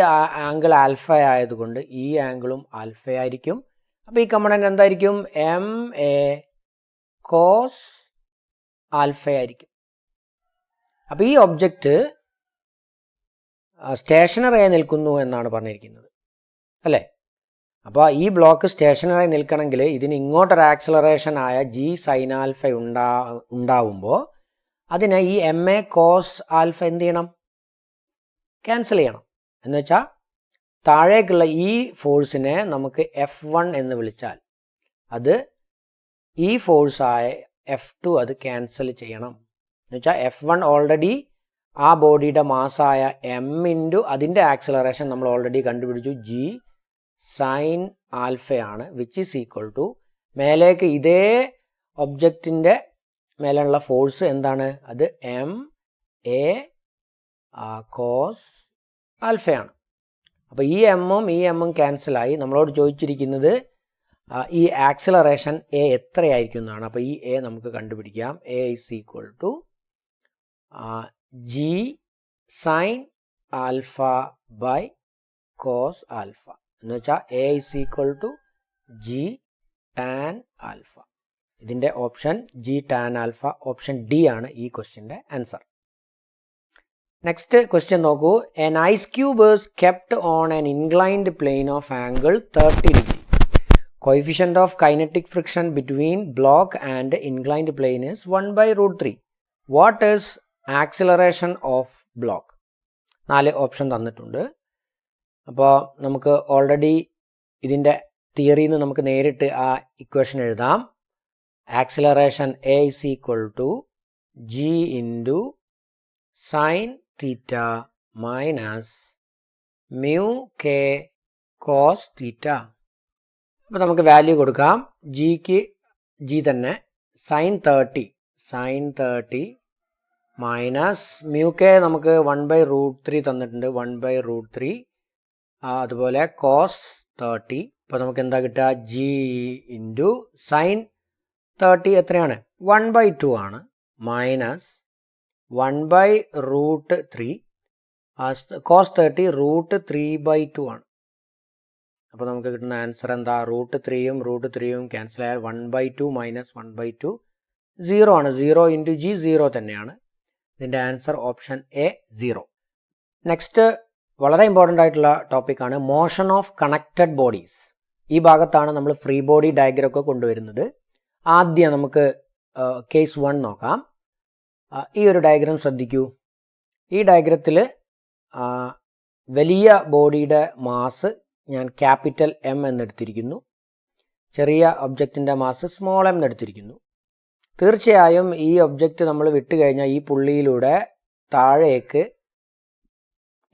ആംഗിൾ ആൽഫ ആയതുകൊണ്ട് ഈ ആംഗിളും ആൽഫ ആയിരിക്കും. അപ്പോൾ ഈ കമ്പണൻറ്റ് എന്തായിരിക്കും? എം എ കോസ് ആൽഫ ആയിരിക്കും. അപ്പോൾ ഈ ഒബ്ജക്റ്റ് സ്റ്റേഷനറി ആയി നിൽക്കുന്നു എന്നാണ് പറഞ്ഞിരിക്കുന്നത് അല്ലേ. അപ്പോൾ ഈ ബ്ലോക്ക് സ്റ്റേഷനറി ആയി നിൽക്കണമെങ്കിൽ ഇതിന് ഇങ്ങോട്ടൊരു ആക്സലറേഷൻ ആയ ജി സൈൻ ആൽഫ ഉണ്ടാവുമ്പോൾ അതിന് ഈ എം എ കോസ് ആൽഫ എന്ത് ചെയ്യണം? ക്യാൻസൽ ചെയ്യണം. എന്ന് വെച്ചാൽ താഴേക്കുള്ള ഈ ഫോഴ്സിനെ നമുക്ക് F1 എന്ന് വിളിച്ചാൽ അത് ഈ ഫോഴ്സായ F2 അത് ക്യാൻസൽ ചെയ്യണം. എന്ന് വെച്ചാൽ F1 ഓൾറെഡി ആ ബോഡിയുടെ മാസായ എം ഇൻറ്റു അതിൻ്റെ ആക്സലറേഷൻ നമ്മൾ ഓൾറെഡി കണ്ടുപിടിച്ചു ജി സൈൻ ആൽഫയാണ്, വിച്ച് ഈസ് ഈക്വൽ ടു മേലേക്ക് ഇതേ ഒബ്ജക്റ്റിൻ്റെ മേലുള്ള ഫോഴ്സ് എന്താണ്? അത് എം എ കോസ് ആൽഫയാണ്. അപ്പോൾ ഈ എമ്മും ഈ എമ്മും ക്യാൻസലായി. നമ്മളോട് ചോദിച്ചിരിക്കുന്നത് ഈ ആക്സലറേഷൻ എ എത്രയായിരിക്കും എന്നാണ്. അപ്പോൾ ഈ എ നമുക്ക് കണ്ടുപിടിക്കാം. A is equal to G sine alpha by cos alpha എന്ന് വെച്ചാൽ A is equal to G tan alpha. ഇതിൻ്റെ option G tan alpha, option D ആണ് ഈ ക്വസ്റ്റ്യൻ്റെ ആൻസർ. നെക്സ്റ്റ് ക്വസ്റ്റ്യൻ നോക്കൂ. An ice cube is kept on an inclined plane of angle 30 degree. Coefficient of kinetic friction between block and inclined plane is 1/√3. What is acceleration of block? 4 option തന്നിട്ടുണ്ട്. അപ്പോൾ നമുക്ക് already ഇതിൻ്റെ തിയറിയിൽ നിന്ന് നമുക്ക് നേരിട്ട് ആ ഇക്വേഷൻ എഴുതാം. Acceleration A is equal to G into sine theta minus mu K cos theta. അപ്പോൾ നമുക്ക് വാല്യൂ കൊടുക്കാം. ജിക്ക് ജി തന്നെ സൈൻ 30 മൈനസ് മ്യൂ കെ നമുക്ക് 1/√3 തന്നിട്ടുണ്ട്, 1/√3. അതുപോലെ കോസ് 30. ഇപ്പോൾ നമുക്ക് എന്താ കിട്ടുക? ജി ഇൻറ്റു സൈൻ 30 എത്രയാണ്? 1/2 ആണ്, മൈനസ് 1/√3 കോസ് 30 √3/2 ആണ്. അപ്പോൾ നമുക്ക് കിട്ടുന്ന ആൻസർ എന്താ? √3യും √3യും ക്യാൻസൽ ആയാൽ 1/2 മൈനസ് 1/2 0 ആണ്. 0 ഇൻറ്റു ജി 0 തന്നെയാണ്. ഇതിൻ്റെ ആൻസർ ഓപ്ഷൻ എ 0. നെക്സ്റ്റ് വളരെ ഇമ്പോർട്ടൻ്റ് ആയിട്ടുള്ള ടോപ്പിക്കാണ് മോഷൻ ഓഫ് കണക്റ്റഡ് ബോഡീസ്. ഈ ഭാഗത്താണ് നമ്മൾ ഫ്രീ ബോഡി ഡയഗ്രം ഒക്കെ കൊണ്ടുവരുന്നത്. ആദ്യം നമുക്ക് കേസ് 1 നോക്കാം. ഈ ഒരു ഡയഗ്രം ശ്രദ്ധിക്കൂ. ഈ ഡയഗ്രത്തിൽ വലിയ ബോഡിയുടെ മാസ് ഞാൻ ക്യാപിറ്റൽ എം എന്നെടുത്തിരിക്കുന്നു, ചെറിയ ഒബ്ജക്റ്റിൻ്റെ മാസ് സ്മോൾ എം എന്നെടുത്തിരിക്കുന്നു. തീർച്ചയായും ഈ ഒബ്ജക്റ്റ് നമ്മൾ വിട്ടുകഴിഞ്ഞാൽ ഈ പുള്ളിയിലൂടെ താഴേക്ക്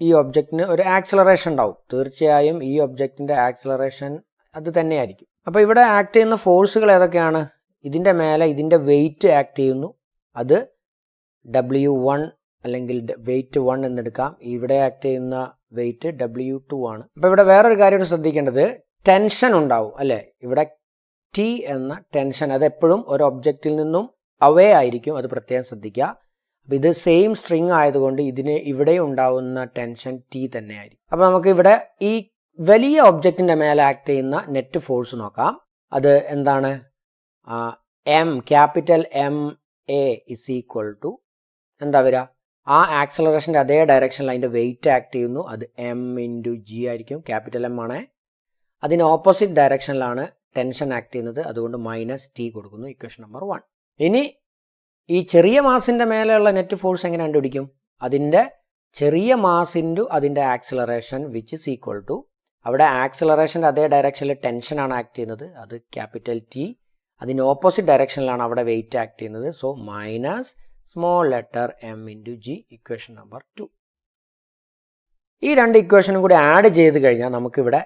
ഈ ഒബ്ജക്റ്റിന് ഒരു ആക്സിലറേഷൻ ഉണ്ടാവും. തീർച്ചയായും ഈ ഒബ്ജക്റ്റിൻ്റെ ആക്സിലറേഷൻ അത് തന്നെയായിരിക്കും. അപ്പോൾ ഇവിടെ ആക്ട് ചെയ്യുന്ന ഫോഴ്സുകൾ ഏതൊക്കെയാണ്? ഇതിൻ്റെ മേലെ ഇതിൻ്റെ വെയിറ്റ് ആക്ട് ചെയ്യുന്നു, അത് W1 അല്ലെങ്കിൽ വെയിറ്റ് 1 എന്നെടുക്കാം. ഇവിടെ ആക്ട് ചെയ്യുന്ന വെയിറ്റ് W2 ആണ്. അപ്പോൾ ഇവിടെ വേറൊരു കാര്യം ശ്രദ്ധിക്കേണ്ടത്, ടെൻഷൻ ഉണ്ടാവും അല്ലേ. ഇവിടെ T എന്ന ടെൻഷൻ അതെപ്പോഴും ഒരു ഒബ്ജക്റ്റിൽ നിന്നും അവേ ആയിരിക്കും, അത് പ്രത്യേകം ശ്രദ്ധിക്കുക. അപ്പോൾ ഇത് സെയിം സ്ട്രിങ് ആയതുകൊണ്ട് ഇതിന് ഇവിടെ ഉണ്ടാവുന്ന ടെൻഷൻ T തന്നെയായിരിക്കും. അപ്പോൾ നമുക്ക് ഇവിടെ ഈ വലിയ ഒബ്ജക്റ്റിൻ്റെ മേലെ ആക്ട് ചെയ്യുന്ന നെറ്റ് ഫോഴ്സ് നോക്കാം. അത് എന്താണ്? M capital M A is equal to എന്താ വരിക? ആ ആക്സലറേഷൻ്റെ അതേ ഡയറക്ഷനിൽ അതിൻ്റെ വെയിറ്റ് ആക്ട് ചെയ്യുന്നു, അത് എം ഇൻറ്റു ജി ആയിരിക്കും. ക്യാപിറ്റൽ എം ആണ്. അതിന് ഓപ്പോസിറ്റ് ഡയറക്ഷനിലാണ് ടെൻഷൻ ആക്ട് ചെയ്യുന്നത്, അതുകൊണ്ട് മൈനസ് ടി കൊടുക്കുന്നു. Equation number 1. ഇനി ഈ ചെറിയ മാസിൻ്റെ മേലെയുള്ള നെറ്റ് ഫോഴ്സ് എങ്ങനെ കണ്ടുപിടിക്കും? അതിൻ്റെ ചെറിയ മാസ് ഇൻറ്റു അതിൻ്റെ acceleration which is equal to, അവിടെ ആക്സിലറേഷൻ്റെ അതേ ഡയറക്ഷനിൽ ടെൻഷനാണ് ആക്ട് ചെയ്യുന്നത്, അത് ക്യാപിറ്റൽ ടി. അതിന് ഓപ്പോസിറ്റ് ഡയറക്ഷനിലാണ് അവിടെ വെയിറ്റ് ആക്ട് ചെയ്യുന്നത്, so minus small letter M into G. Equation number 2. ഈ രണ്ട് ഇക്വേഷനും കൂടി ആഡ് ചെയ്ത് കഴിഞ്ഞാൽ നമുക്കിവിടെ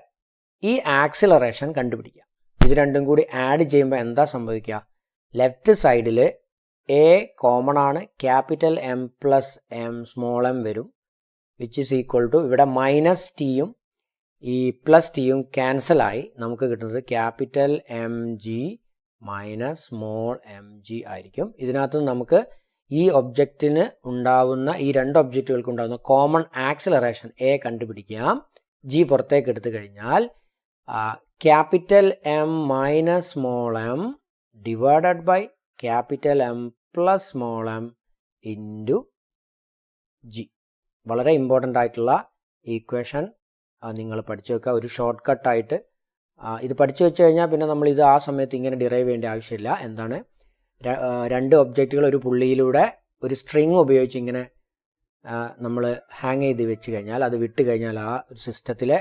ഈ ആക്സിലറേഷൻ കണ്ടുപിടിക്കാം. ഇത് രണ്ടും കൂടി ആഡ് ചെയ്യുമ്പോൾ എന്താ സംഭവിക്കുക? ലെഫ്റ്റ് സൈഡിൽ എ കോമൺ ആണ്, capital M plus M small M വരും, വിച്ച് ഈസ് ഈക്വൽ ടു ഇവിടെ മൈനസ് ടിയും ഈ പ്ലസ് ടിയും ക്യാൻസലായി നമുക്ക് കിട്ടുന്നത് capital M G minus small M G ആയിരിക്കും. ഇതിനകത്ത് നമുക്ക് ഈ ഒബ്ജക്റ്റിന് ഉണ്ടാവുന്ന ഈ രണ്ട് ഒബ്ജക്റ്റുകൾക്ക് ഉണ്ടാകുന്ന കോമൺ ആക്സിലറേഷൻ എ കണ്ടുപിടിക്കാം. ജി പുറത്തേക്ക് എടുത്തു കഴിഞ്ഞാൽ capital M minus small M divided by capital M plus small M into G. വളരെ ഇമ്പോർട്ടൻ്റ് ആയിട്ടുള്ള ഈക്വേഷൻ നിങ്ങൾ പഠിച്ചു വെക്കുക. ഒരു ഷോർട്ട് കട്ടായിട്ട് ഇത് പഠിച്ചു വെച്ച് കഴിഞ്ഞാൽ പിന്നെ നമ്മൾ ഇത് ആ സമയത്ത് ഇങ്ങനെ ഡിറൈവ് ചെയ്യേണ്ട ആവശ്യമില്ല. എന്താണ്, രണ്ട് ഒബ്ജക്റ്റുകൾ ഒരു പുള്ളിയിലൂടെ ഒരു സ്ട്രിങ് ഉപയോഗിച്ച് ഇങ്ങനെ നമ്മൾ ഹാങ് ചെയ്ത് വെച്ച് കഴിഞ്ഞാൽ അത് വിട്ട് കഴിഞ്ഞാൽ ആ ഒരു സിസ്റ്റത്തിലെ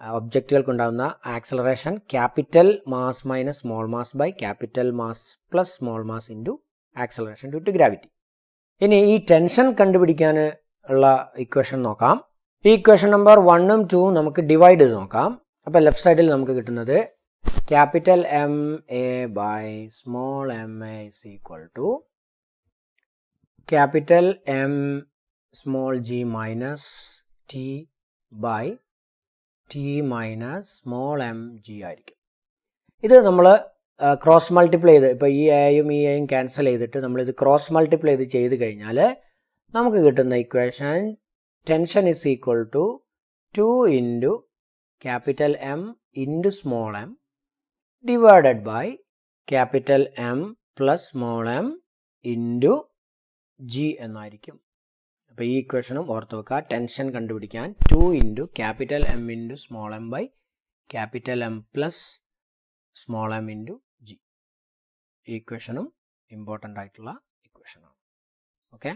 ഒബ്ജക്റ്റുകൾക്കുണ്ടാകുന്ന acceleration capital mass minus small mass by capital mass plus small mass into acceleration due to gravity. ഇനി ഈ ടെൻഷൻ കണ്ടുപിടിക്കാൻ ഉള്ള ഇക്വേഷൻ നോക്കാം. ഈ ഇക്വേഷൻ നമ്പർ 1ഉം 2ഉം നമുക്ക് ഡിവൈഡ് ചെയ്ത് നോക്കാം. അപ്പോൾ ലെഫ്റ്റ് സൈഡിൽ നമുക്ക് കിട്ടുന്നത് capital M A by small M A is equal to capital M small G minus T by T minus small M G ആയിരിക്കും. ഇത് നമ്മൾ ക്രോസ് മൾട്ടിപ്ലൈ ചെയ്ത്, ഇപ്പോൾ ഈ എയും ഈ എയും ക്യാൻസൽ ചെയ്തിട്ട് നമ്മളിത് ക്രോസ് മൾട്ടിപ്ലൈ ചെയ്ത് കഴിഞ്ഞാൽ നമുക്ക് കിട്ടുന്ന equation tension is equal to 2 into capital M into small M divided by capital M plus small M into G എന്നായിരിക്കും. അപ്പോൾ ഈ ഇക്വേഷനും ഓർത്ത് വെക്കുക. ടെൻഷൻ കണ്ടുപിടിക്കാൻ 2 into capital M into small M by capital M plus small M into G. ഈ ഇക്വേഷനും important ആയിട്ടുള്ള ഇക്വേഷനാണ്. ഓക്കെ,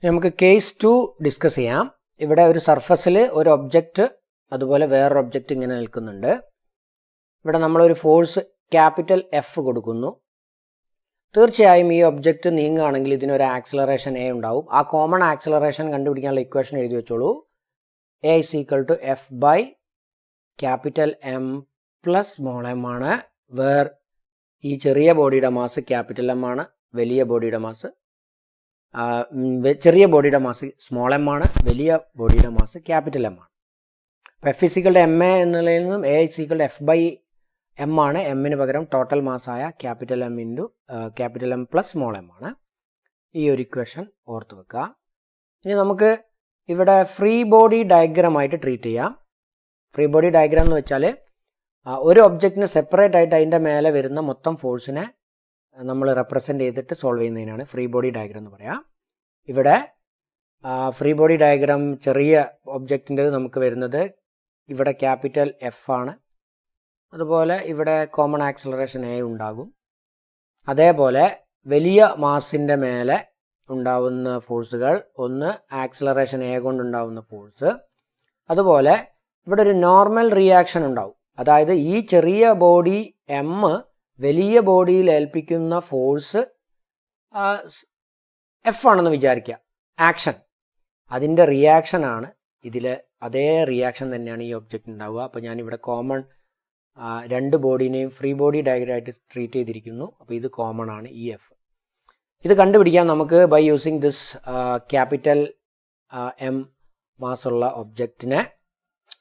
നമുക്ക് കേസ് 2 ഡിസ്കസ് ചെയ്യാം. ഇവിടെ ഒരു സർഫസിൽ ഒരു ഒബ്ജക്റ്റ് അതുപോലെ വേറൊരു ഒബ്ജക്റ്റ് ഇങ്ങനെ നിൽക്കുന്നുണ്ട്. ഇവിടെ നമ്മളൊരു ഫോഴ്സ് ക്യാപിറ്റൽ എഫ് കൊടുക്കുന്നു. തീർച്ചയായും ഈ ഒബ്ജക്റ്റ് നീങ്ങുകയാണെങ്കിൽ ഇതിനൊരു ആക്സിലറേഷൻ എ ഉണ്ടാവും. ആ കോമൺ ആക്സിലറേഷൻ കണ്ടുപിടിക്കാനുള്ള ഇക്വേഷൻ എഴുതി വെച്ചോളൂ. A is equal to F by capital M plus small M ആണ്. വേർ ഈ ചെറിയ ബോഡിയുടെ മാസ് ക്യാപിറ്റൽ എം ആണ്, വലിയ ബോഡിയുടെ മാസ് ചെറിയ ബോഡിയുടെ മാസ് സ്മോൾ എം ആണ്, വലിയ ബോഡിയുടെ മാസ് ക്യാപിറ്റൽ എം ആണ്. അപ്പോൾ എഫ് ഇസിക്കളുടെ എം എ എന്നുള്ളതിൽ നിന്നും എ ഇസിക്കളുടെ എഫ് ബൈ എം ആണ്. എമ്മിന് പകരം ടോട്ടൽ മാസായ capital M into capital M plus small M ആണ്. ഈ ഒരു ഇക്വേഷൻ ഓർത്ത് വെക്കുക. ഇനി നമുക്ക് ഇവിടെ ഫ്രീ ബോഡി ഡയഗ്രാമായിട്ട് ട്രീറ്റ് ചെയ്യാം. ഫ്രീ ബോഡി ഡയഗ്രാം എന്ന് വെച്ചാൽ ഒരു ഒബ്ജക്റ്റിന് സെപ്പറേറ്റ് ആയിട്ട് അതിൻ്റെ മേലെ വരുന്ന മൊത്തം ഫോഴ്സിനെ നമ്മൾ റെപ്രസെൻ്റ് ചെയ്തിട്ട് സോൾവ് ചെയ്യുന്നതിനാണ് ഫ്രീ ബോഡി ഡയഗ്രാം എന്ന് പറയാം. ഇവിടെ ഫ്രീ ബോഡി ഡയഗ്രാം ചെറിയ ഒബ്ജക്റ്റിൻ്റെ നമുക്ക് വരുന്നത് ഇവിടെ ക്യാപിറ്റൽ എഫ് ആണ്. അതുപോലെ ഇവിടെ കോമൺ ആക്സിലറേഷൻ എ ഉണ്ടാകും. അതേപോലെ വലിയ മാസിൻ്റെ മേലെ ഉണ്ടാവുന്ന ഫോഴ്സുകൾ, ഒന്ന് ആക്സിലറേഷൻ എ കൊണ്ടുണ്ടാവുന്ന ഫോഴ്സ്, അതുപോലെ ഇവിടെ ഒരു നോർമൽ റിയാക്ഷൻ ഉണ്ടാവും. അതായത് ഈ ചെറിയ ബോഡി എം വലിയ ബോഡിയിൽ ഏൽപ്പിക്കുന്ന ഫോഴ്സ് എഫ് ആണെന്ന് വിചാരിക്കുക. ആക്ഷൻ, അതിൻ്റെ റിയാക്ഷനാണ് ഇതിൽ. അതേ റിയാക്ഷൻ തന്നെയാണ് ഈ ഒബ്ജക്റ്റ് ഉണ്ടാവുക. അപ്പോൾ ഞാനിവിടെ കോമൺ രണ്ട് ബോഡീനെയും ഫ്രീ ബോഡി ഡയഗ്രാമായിട്ട് ട്രീറ്റ് ചെയ്തിരിക്കുന്നു. അപ്പോൾ ഇത് കോമൺ ആണ് ഈ എഫ്. ഇത് കണ്ടുപിടിക്കാൻ നമുക്ക് by using this capital M മാസുള്ള ഒബ്ജക്റ്റിനെ,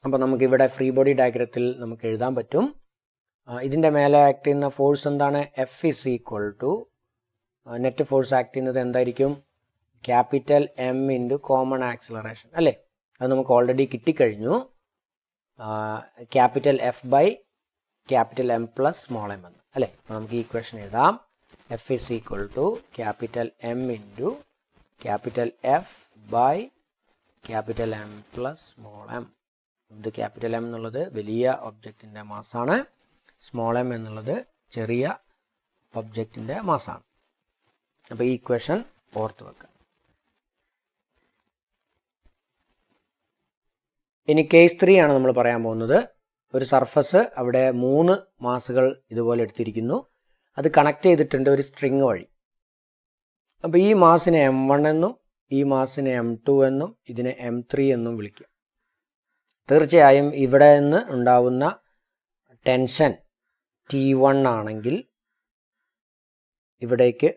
അപ്പോൾ നമുക്കിവിടെ ഫ്രീ ബോഡി ഡയഗ്രത്തിൽ നമുക്ക് എഴുതാൻ പറ്റും. ഇതിൻ്റെ മേലെ ആക്ട് ചെയ്യുന്ന ഫോഴ്സ് എന്താണ്? F is equal to net force act ചെയ്യുന്നത് എന്തായിരിക്കും? Capital M into common acceleration അല്ലേ? അത് നമുക്ക് ഓൾറെഡി കിട്ടിക്കഴിഞ്ഞു. Capital F by capital M plus small M എന്ന് അല്ലേ? അപ്പോൾ നമുക്ക് ഈ ഇക്വേഷൻ എഴുതാം. F is equal to capital M into capital F by capital M plus small M. ഇത് ക്യാപിറ്റൽ എം എന്നുള്ളത് വലിയ ഒബ്ജക്റ്റിൻ്റെ മാസാണ്, സ്മോൾ എം എന്നുള്ളത് ചെറിയ ഒബ്ജക്റ്റിൻ്റെ മാസാണ്. അപ്പോൾ ഈ ഇക്വേഷൻ ഓർത്ത് വെക്കുക. ഇനി കേസ് 3 ആണ് നമ്മൾ പറയാൻ പോകുന്നത്. ഒരു സർഫസ്, അവിടെ 3 മാസുകൾ ഇതുപോലെ എടുത്തിരിക്കുന്നു. അത് കണക്ട് ചെയ്തിട്ടുണ്ട് ഒരു സ്ട്രിങ് വഴി. അപ്പോൾ ഈ മാസിനെ M1 എന്നും ഈ മാസിനെ M2 എന്നും ഇതിനെ M3 എന്നും വിളിക്കാം. തീർച്ചയായും ഇവിടെ നിന്ന് ഉണ്ടാവുന്ന ടെൻഷൻ T1 ആണെങ്കിൽ ഇവിടേക്ക്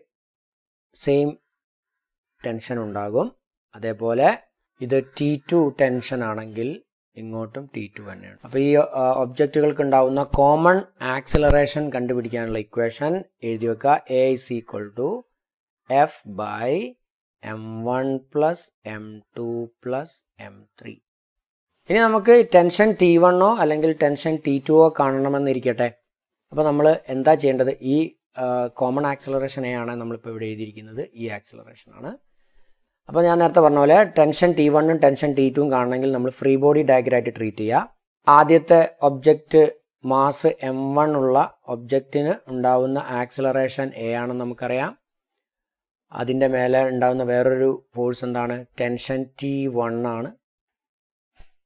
സെയിം ടെൻഷൻ ഉണ്ടാകും. അതേപോലെ ഇത് T2 ടെൻഷൻ ആണെങ്കിൽ ഇങ്ങോട്ടും T2 തന്നെയാണ്. അപ്പോൾ ഈ ഒബ്ജക്റ്റുകൾക്ക് ഉണ്ടാവുന്ന കോമൺ ആക്സിലറേഷൻ കണ്ടുപിടിക്കാനുള്ള ഇക്വേഷൻ എഴുതി വെക്കുക. A = F/m1 + m2 + m3. ഇനി നമുക്ക് ടെൻഷൻ T1 അല്ലെങ്കിൽ ടെൻഷൻ T2 കാണണമെന്നിരിക്കട്ടെ. അപ്പോൾ നമ്മൾ എന്താ ചെയ്യേണ്ടത്? ഈ കോമൺ ആക്സിലറേഷൻ ആണ് നമ്മളിപ്പോൾ ഇവിടെ എഴുതിയിരിക്കുന്നത്. ഈ ആക്സിലറേഷൻ ആണ്. അപ്പോൾ ഞാൻ നേരത്തെ പറഞ്ഞ പോലെ ടെൻഷൻ T1 ടെൻഷൻ T2 കാണണമെങ്കിൽ നമ്മൾ ഫ്രീ ബോഡി ഡയഗ്രായിട്ട് ട്രീറ്റ് ചെയ്യുക. ആദ്യത്തെ ഒബ്ജക്റ്റ് മാസ് M1 ഉള്ള ഒബ്ജക്റ്റിന് ഉണ്ടാവുന്ന ആക്സിലറേഷൻ A ആണെന്ന് നമുക്കറിയാം. അതിൻ്റെ മേലെ ഉണ്ടാകുന്ന വേറൊരു ഫോഴ്സ് എന്താണ്? ടെൻഷൻ T1 ആണ്.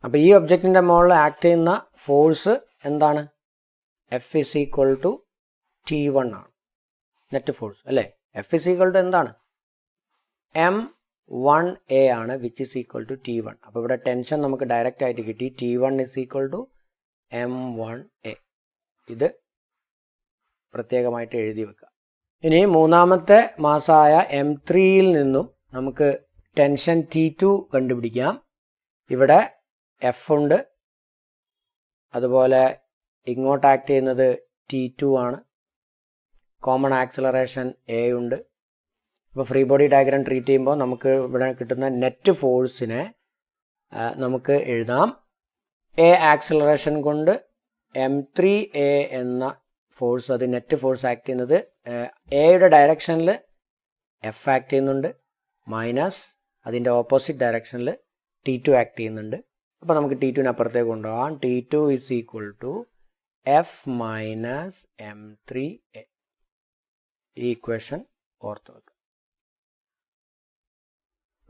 അപ്പോൾ ഈ ഒബ്ജക്റ്റിൻ്റെ മുകളിൽ ആക്ട് ചെയ്യുന്ന ഫോഴ്സ് എന്താണ്? F = T1 ആണ്, നെറ്റ് ഫോഴ്സ് അല്ലേ? F = എന്താണ്? M1A ആണ്, which is equal to T1. അപ്പോൾ ഇവിടെ ടെൻഷൻ നമുക്ക് ഡയറക്റ്റ് ആയിട്ട് കിട്ടി. T1 = M1A. ഇത് പ്രത്യേകമായിട്ട് എഴുതി വെക്കുക. ഇനി മൂന്നാമത്തെ മാസായ M3യിൽ നിന്നും നമുക്ക് ടെൻഷൻ T2 കണ്ടുപിടിക്കാം. ഇവിടെ F ഉണ്ട്, അതുപോലെ ഇങ്ങോട്ട് ആക്ട് ചെയ്യുന്നത് T2 ആണ്, കോമൺ ആക്സിലറേഷൻ A ഉണ്ട്. അപ്പോൾ ഫ്രീ ബോഡി ഡയഗ്രാം ട്രീറ്റ് ചെയ്യുമ്പോൾ നമുക്ക് ഇവിടെ കിട്ടുന്ന നെറ്റ് ഫോഴ്സിനെ നമുക്ക് എഴുതാം. A ആക്സിലറേഷൻ കൊണ്ട് M3A എന്ന ഫോഴ്സ്, അത് നെറ്റ് ഫോഴ്സ് ആക്ട് ചെയ്യുന്നത് എയുടെ ഡയറക്ഷനിൽ F ആക്ട് ചെയ്യുന്നുണ്ട്, മൈനസ് അതിൻ്റെ ഓപ്പോസിറ്റ് ഡയറക്ഷനിൽ T2 ആക്ട് ചെയ്യുന്നുണ്ട്. അപ്പോൾ നമുക്ക് T2നെ അപ്പുറത്തേക്ക് കൊണ്ടുപോകാം. T2 = F - M3A. ഈ ഇക്വേഷൻ ഓർത്ത് വെക്കുക.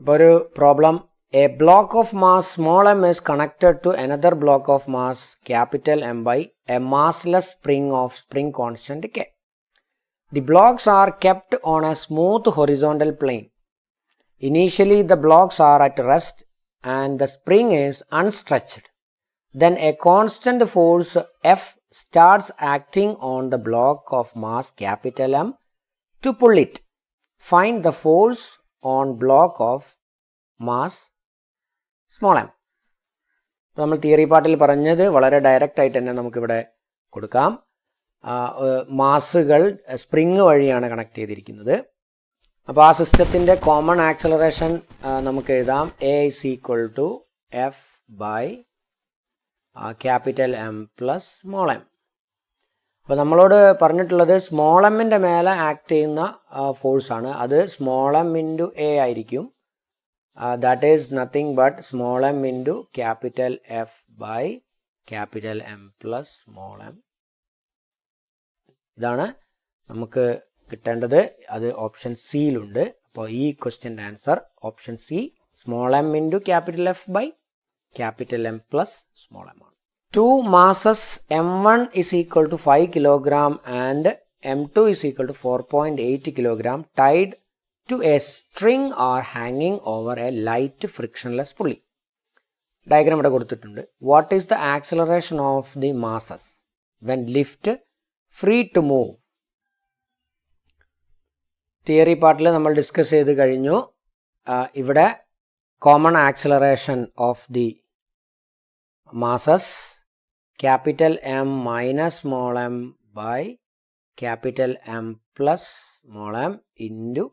ഇപ്പോൾ ഒരു problem, A block of mass small m is connected to another block of mass capital M by a massless spring of spring constant K. The blocks are kept on a smooth horizontal plane. Initially the blocks are at rest and the spring is unstretched. Then a constant force F starts acting on the block of mass capital M to pull it. Find the force on block of mass small m. നമ്മൾ theory പാർട്ടിൽ പറഞ്ഞത് വളരെ direct ആയിട്ട് തന്നെ നമുക്കിവിടെ കൊടുക്കാം. മാസുകൾ spring വഴിയാണ് connect ചെയ്തിരിക്കുന്നത്. അപ്പോൾ ആ സിസ്റ്റത്തിൻ്റെ കോമൺ ആക്സിലറേഷൻ നമുക്ക് എഴുതാം. A = F/M + small m. അപ്പോൾ നമ്മളോട് പറഞ്ഞിട്ടുള്ളത് സ്മോൾ എമ്മിൻ്റെ മേലെ ആക്ട് ചെയ്യുന്ന ഫോഴ്സാണ്. അത് സ്മോൾ m × A ആയിരിക്കും. That is nothing but small m into capital F by capital M plus small m. ഇതാണ് നമുക്ക് കിട്ടേണ്ടത്. അത് ഓപ്ഷൻ സിയിലുണ്ട്. അപ്പോൾ ഈ ക്വസ്റ്റ്യൻ്റെ answer option C, small m into capital F by capital M plus small m ആണ്. Two masses M1 is equal to 5 kg and M2 is equal to 4.8 kg tied to a string or hanging over a light frictionless pulley. Diagram ഇവിടെ കൊടുത്തിട്ടുണ്ട്. What is the acceleration of the masses when lift free to move? Theory പാർട്ടിൽ നമ്മൾ discuss ചെയ്ത് കഴിഞ്ഞു. ഇവിടെ common acceleration of the masses capital M - small m by capital M plus small m into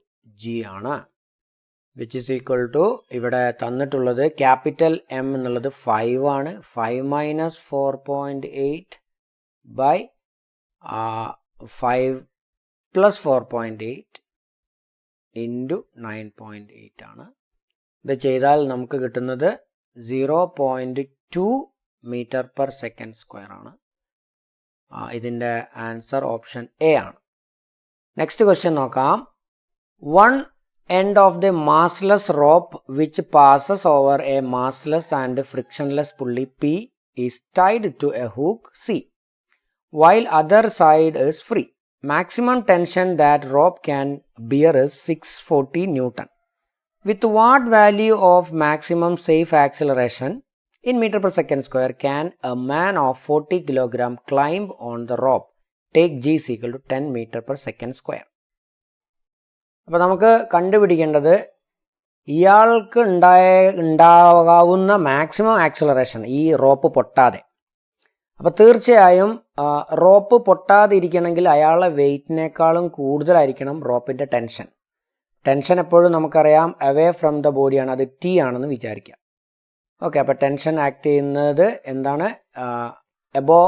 G ആണ്, which is equal to ഇവിടെ തന്നിട്ടുള്ളത് capital M എന്നുള്ളത് 5 ആണ്. 5 - 4.8 by 5 plus 4.8 into 9.8 ആണ്. ഇത് ചെയ്താൽ നമുക്ക് കിട്ടുന്നത് 0.2 m/s² ആണ്. ഇതിൻ്റെ ആൻസർ ഓപ്ഷൻ എ ആണ്. നെക്സ്റ്റ് ക്വസ്റ്റ്യൻ നോക്കാം. One end of the massless rope which passes over a massless and frictionless pulley P is tied to a hook C, while other side is free. Maximum tension that rope can bear is 640 Newton. With what value of maximum safe acceleration in meter per second square can a man of 40 kilogram climb on the rope? Take g is equal to 10 meter per second square. അപ്പോൾ നമുക്ക് കണ്ടുപിടിക്കേണ്ടത് ഇയാൾക്ക് ഉണ്ടാകാവുന്ന maximum acceleration ഈ rope പൊട്ടാതെ. അപ്പോൾ തീർച്ചയായും rope പൊട്ടാതെ ഇരിക്കണമെങ്കിൽ അയാളുടെ വെയ്റ്റിനേക്കാളും കൂടുതലായിരിക്കണം റോപ്പിൻ്റെ ടെൻഷൻ. ടെൻഷൻ എപ്പോഴും നമുക്കറിയാം അവേ ഫ്രം ദ ബോഡിയാണ്, അത് ടി ആണെന്ന് വിചാരിക്കാം. ഓക്കെ, അപ്പോൾ ടെൻഷൻ ആക്ട് ചെയ്യുന്നത് എന്താണ്? എബോ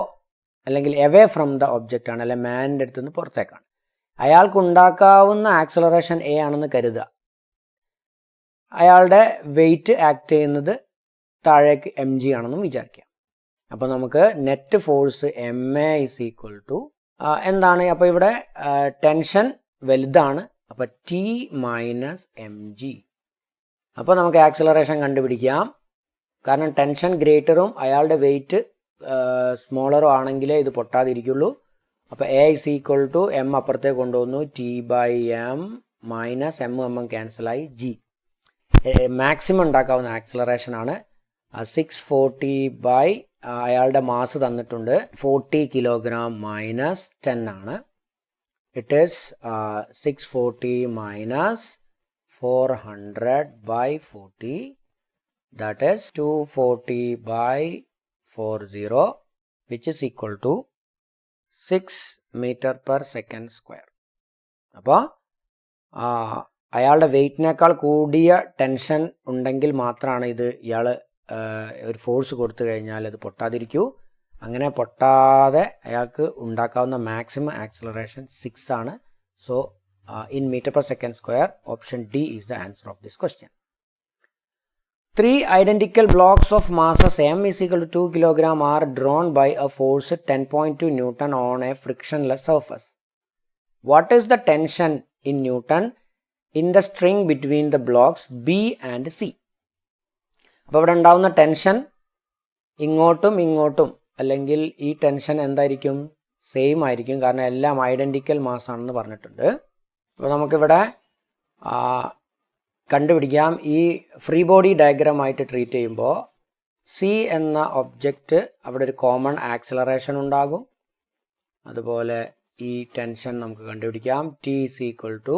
അല്ലെങ്കിൽ എവേ ഫ്രം ദ ഒബ്ജക്റ്റ് ആണ്, അല്ലെങ്കിൽ മാനിൻ്റെ അടുത്ത് നിന്ന് പുറത്തേക്കാണ്. അയാൾക്ക് ഉണ്ടാക്കാവുന്ന ആക്സിലറേഷൻ എ ആണെന്ന് കരുതുക. അയാളുടെ വെയിറ്റ് ആക്ട് ചെയ്യുന്നത് താഴേക്ക് എം ജി ആണെന്നും വിചാരിക്കുക. അപ്പോൾ നമുക്ക് net force M A is equal to എന്താണ്? അപ്പോൾ ഇവിടെ ടെൻഷൻ വലുതാണ്, അപ്പോൾ ടി മൈനസ് എം ജി. അപ്പോൾ നമുക്ക് ആക്സിലറേഷൻ കണ്ടുപിടിക്കാം. കാരണം ടെൻഷൻ ഗ്രേറ്ററും അയാളുടെ വെയിറ്റ് സ്മോളറും ആണെങ്കിലേ ഇത് പൊട്ടാതിരിക്കുള്ളൂ. അപ്പോൾ A is equal to M അപ്പുറത്തേക്ക് കൊണ്ടുവന്നു, T by M minus M ക്യാൻസലായി ജി. മാക്സിമം ഉണ്ടാക്കാവുന്ന ആക്സിലറേഷൻ ആണ് 640 ബൈ അയാളുടെ മാസ് തന്നിട്ടുണ്ട് 40 കിലോഗ്രാം മൈനസ് 10 ആണ്. It is 640 minus 400 by 40. That is 240 by 40, which is equal to 6 meter per second square. അപ്പോൾ അയാളുടെ വെയ്റ്റിനേക്കാൾ കൂടിയ ടെൻഷൻ ഉണ്ടെങ്കിൽ മാത്രമാണ് ഇയാൾ ഒരു ഫോഴ്സ് കൊടുത്തു കഴിഞ്ഞാൽ അത് പൊട്ടാതിരിക്കൂ. അങ്ങനെ പൊട്ടാതെ അയാൾക്ക് ഉണ്ടാക്കാവുന്ന മാക്സിമം ആക്സിലറേഷൻ 6 ആണ്. So in metre per second square option D is the answer of this question. 3 identical blocks of masses m is equal to 2 kg are drawn by a force 10.2 Newton on a frictionless surface. What is the tension in Newton in the string between the blocks B and C? അപ്പോൾ ഇവിടെ ഉണ്ടാവുന്ന tension ഇങ്ങോട്ടും അല്ലെങ്കിൽ ഈ tension എന്തായിരിക്കും? Same ആയിരിക്കും, കാരണം എല്ലാം ഐഡൻറ്റിക്കൽ മാസ് ആണെന്ന് പറഞ്ഞിട്ടുണ്ട്. അപ്പോൾ നമുക്കിവിടെ കണ്ടുപിടിക്കാം. ഈ ഫ്രീ ബോഡി ഡയഗ്രാമായിട്ട് ട്രീറ്റ് ചെയ്യുമ്പോൾ സി എന്ന ഒബ്ജക്റ്റ് അവിടെ ഒരു കോമൺ ആക്സിലറേഷൻ ഉണ്ടാകും. അതുപോലെ ഈ ടെൻഷൻ നമുക്ക് കണ്ടുപിടിക്കാം. ടി ഈസ് ഈക്വൽ ടു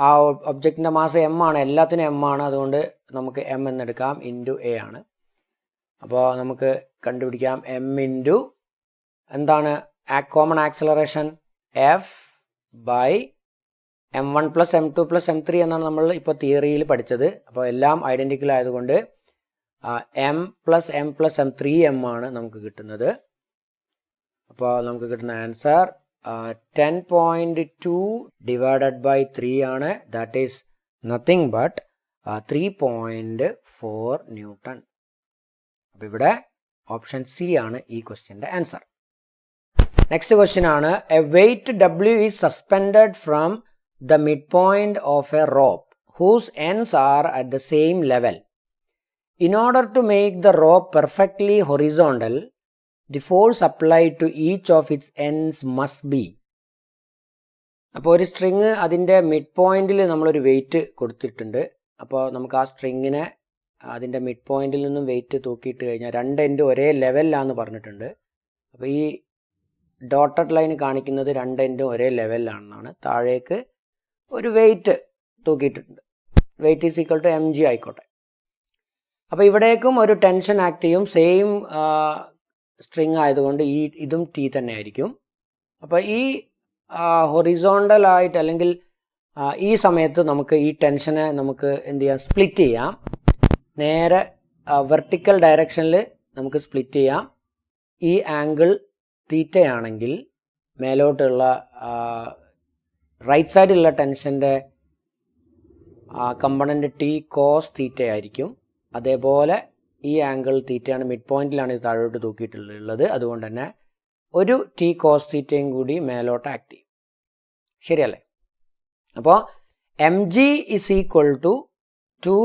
ആ ഒബ്ജക്റ്റിൻ്റെ മാസ് എം ആണ്, എല്ലാത്തിനും എം ആണ്, അതുകൊണ്ട് നമുക്ക് എം എന്നെടുക്കാം, ഇൻറ്റു എ ആണ്. അപ്പോൾ നമുക്ക് കണ്ടുപിടിക്കാം എം ഇൻറ്റു എന്താണ് common acceleration? F by m1 plus m2 plus m3 എന്നാണ് നമ്മൾ ഇപ്പോൾ തിയറിയിൽ പഠിച്ചത്. അപ്പോൾ എല്ലാം ഐഡൻറ്റിക്കൽ ആയതുകൊണ്ട് എം പ്ലസ് എം 3 എം ആണ് നമുക്ക് കിട്ടുന്നത്. അപ്പോൾ നമുക്ക് കിട്ടുന്ന ആൻസർ 10.2 ഡിവൈഡഡ് ബൈ 3 ആണ്. That is nothing but 3.4 newton. അപ്പോൾ ഇവിടെ ഓപ്ഷൻ സി ആണ് ഈ ക്വസ്റ്റ്യൻ്റെ ആൻസർ. നെക്സ്റ്റ് ക്വസ്റ്റ്യൻ ആണ്, a weight W is suspended from the midpoint of a rope whose ends are at the same level. In order to make the rope perfectly horizontal, the force applied to each of its ends must be. അപ്പോൾ ഒരു string അതിൻ്റെ mid പോയിന്റിൽ നമ്മളൊരു wait കൊടുത്തിട്ടുണ്ട്. അപ്പോൾ നമുക്ക് ആ സ്ട്രിങ്ങിനെ അതിൻ്റെ മിഡ് പോയിന്റിൽ നിന്നും വെയിറ്റ് തൂക്കിയിട്ട് കഴിഞ്ഞാൽ രണ്ട് എൻഡ് ഒരേ ലെവലിലാണെന്ന് പറഞ്ഞിട്ടുണ്ട്. അപ്പോൾ ഈ ഡോട്ടഡ് ലൈൻ കാണിക്കുന്നത് രണ്ട് എൻഡും ഒരേ ലെവലിലാണെന്നാണ്. താഴേക്ക് ഒരു വെയിറ്റ് തൂക്കിയിട്ടുണ്ട്, weight is equal to M G ആയിക്കോട്ടെ. അപ്പോൾ ഇവിടേക്കും ഒരു ടെൻഷൻ ആക്ട് ചെയ്യും, സെയിം സ്ട്രിങ് ആയതുകൊണ്ട് ഇതും ടി തന്നെ ആയിരിക്കും. അപ്പോൾ ഈ ഹൊറിസോണ്ടലായിട്ട് അല്ലെങ്കിൽ ഈ സമയത്ത് നമുക്ക് ഈ ടെൻഷനെ നമുക്ക് എന്ത് ചെയ്യാം? സ്പ്ലിറ്റ് ചെയ്യാം. നേരെ വെർട്ടിക്കൽ ഡയറക്ഷനിൽ നമുക്ക് സ്പ്ലിറ്റ് ചെയ്യാം. ഈ ആംഗിൾ തീറ്റയാണെങ്കിൽ മേലോട്ടുള്ള റൈറ്റ് സൈഡിലുള്ള ടെൻഷൻ്റെ കമ്പണൻ്റ് ടി കോസ് തീറ്റ ആയിരിക്കും. അതേപോലെ ഈ ആംഗിൾ തീറ്റയാണ്, മിഡ് പോയിന്റിലാണ് ഇത് താഴോട്ട് തൂക്കിയിട്ടുള്ളത്. അതുകൊണ്ട് തന്നെ ഒരു ടി കോസ് തീറ്റയും കൂടി മേലോട്ട് ആക്ട് ചെയ്യും. ശരിയല്ലേ? അപ്പോൾ M G is equal to 2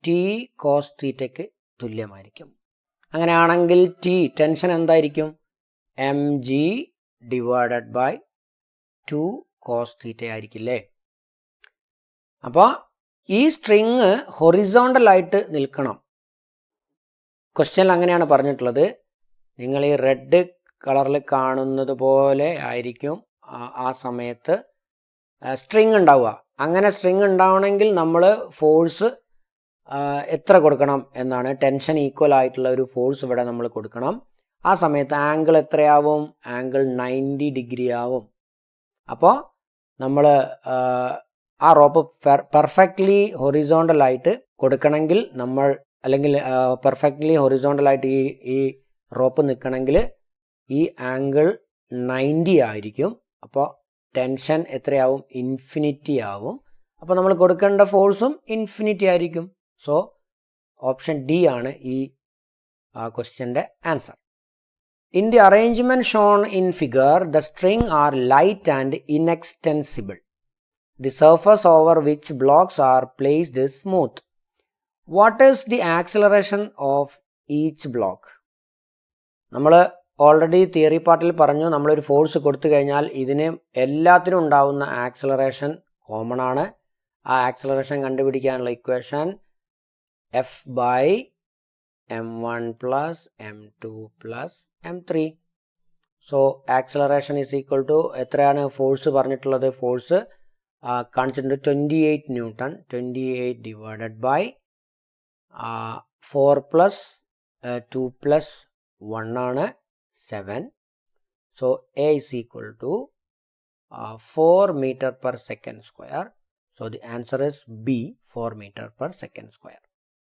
T cos തീറ്റയ്ക്ക് തുല്യമായിരിക്കും. അങ്ങനെയാണെങ്കിൽ ടെൻഷൻ എന്തായിരിക്കും? M G divided by 2 cos theta ആയിരിക്കില്ലേ? അപ്പോൾ ഈ സ്ട്രിങ് ഹൊറിസോണ്ടലായിട്ട് നിൽക്കണം. ക്വസ്റ്റ്യനിൽ അങ്ങനെയാണ് പറഞ്ഞിട്ടുള്ളത്. നിങ്ങൾ ഈ റെഡ് കളറിൽ കാണുന്നത് പോലെ ആയിരിക്കും ആ സമയത്ത് സ്ട്രിങ് ഉണ്ടാവുക. അങ്ങനെ സ്ട്രിങ് ഉണ്ടാവണമെങ്കിൽ നമ്മൾ ഫോഴ്സ് എത്ര കൊടുക്കണം എന്നാണ്. ടെൻഷൻ ഈക്വൽ ആയിട്ടുള്ള ഒരു ഫോഴ്സ് ഇവിടെ നമ്മൾ കൊടുക്കണം. ആ സമയത്ത് ആംഗിൾ എത്രയാവും? ആംഗിൾ 90 ഡിഗ്രി ആവും. അപ്പോൾ നമ്മൾ ആ റോപ്പ് പെർഫെക്റ്റ്ലി ഹൊറിസോണ്ടലായിട്ട് കൊടുക്കണമെങ്കിൽ നമ്മൾ, അല്ലെങ്കിൽ പെർഫെക്റ്റ്ലി ഹൊറിസോണ്ടലായിട്ട് ഈ റോപ്പ് നിൽക്കണമെങ്കിൽ ഈ ആംഗിൾ 90 ആയിരിക്കും. അപ്പോൾ ടെൻഷൻ എത്രയാവും? ഇൻഫിനിറ്റി ആവും. അപ്പോൾ നമ്മൾ കൊടുക്കേണ്ട ഫോഴ്സും ഇൻഫിനിറ്റി ആയിരിക്കും. സോ ഓപ്ഷൻ ഡി ആണ് ഈ ക്വസ്റ്റ്യൻ്റെ answer. In the arrangement shown in figure, the string are light and inextensible. The surface over which blocks are placed is smooth. What is the acceleration of each block? നമ്മൾ already theory പാർട്ടിൽ പറഞ്ഞു, നമ്മളൊരു force കൊടുത്തു കഴിഞ്ഞാൽ ഇതിന് എല്ലാത്തിനും ഉണ്ടാവുന്ന acceleration common ആണ്. ആ ആക്സിലറേഷൻ കണ്ടുപിടിക്കാനുള്ള equation F/m1 + m2 + m3. So acceleration is equal to എത്രയാണ് ഫോഴ്സ് പറഞ്ഞിട്ടുള്ളത്? ഫോഴ്സ് കാണിച്ചിട്ടുണ്ട് 28 ന്യൂട്ടൺ. 28 ഡിവൈഡഡ് ബൈ 4 + 2 + 1 ആണ് 7. So A is equal to 4 meter per second square. So the answer is B, 4 meter per second square.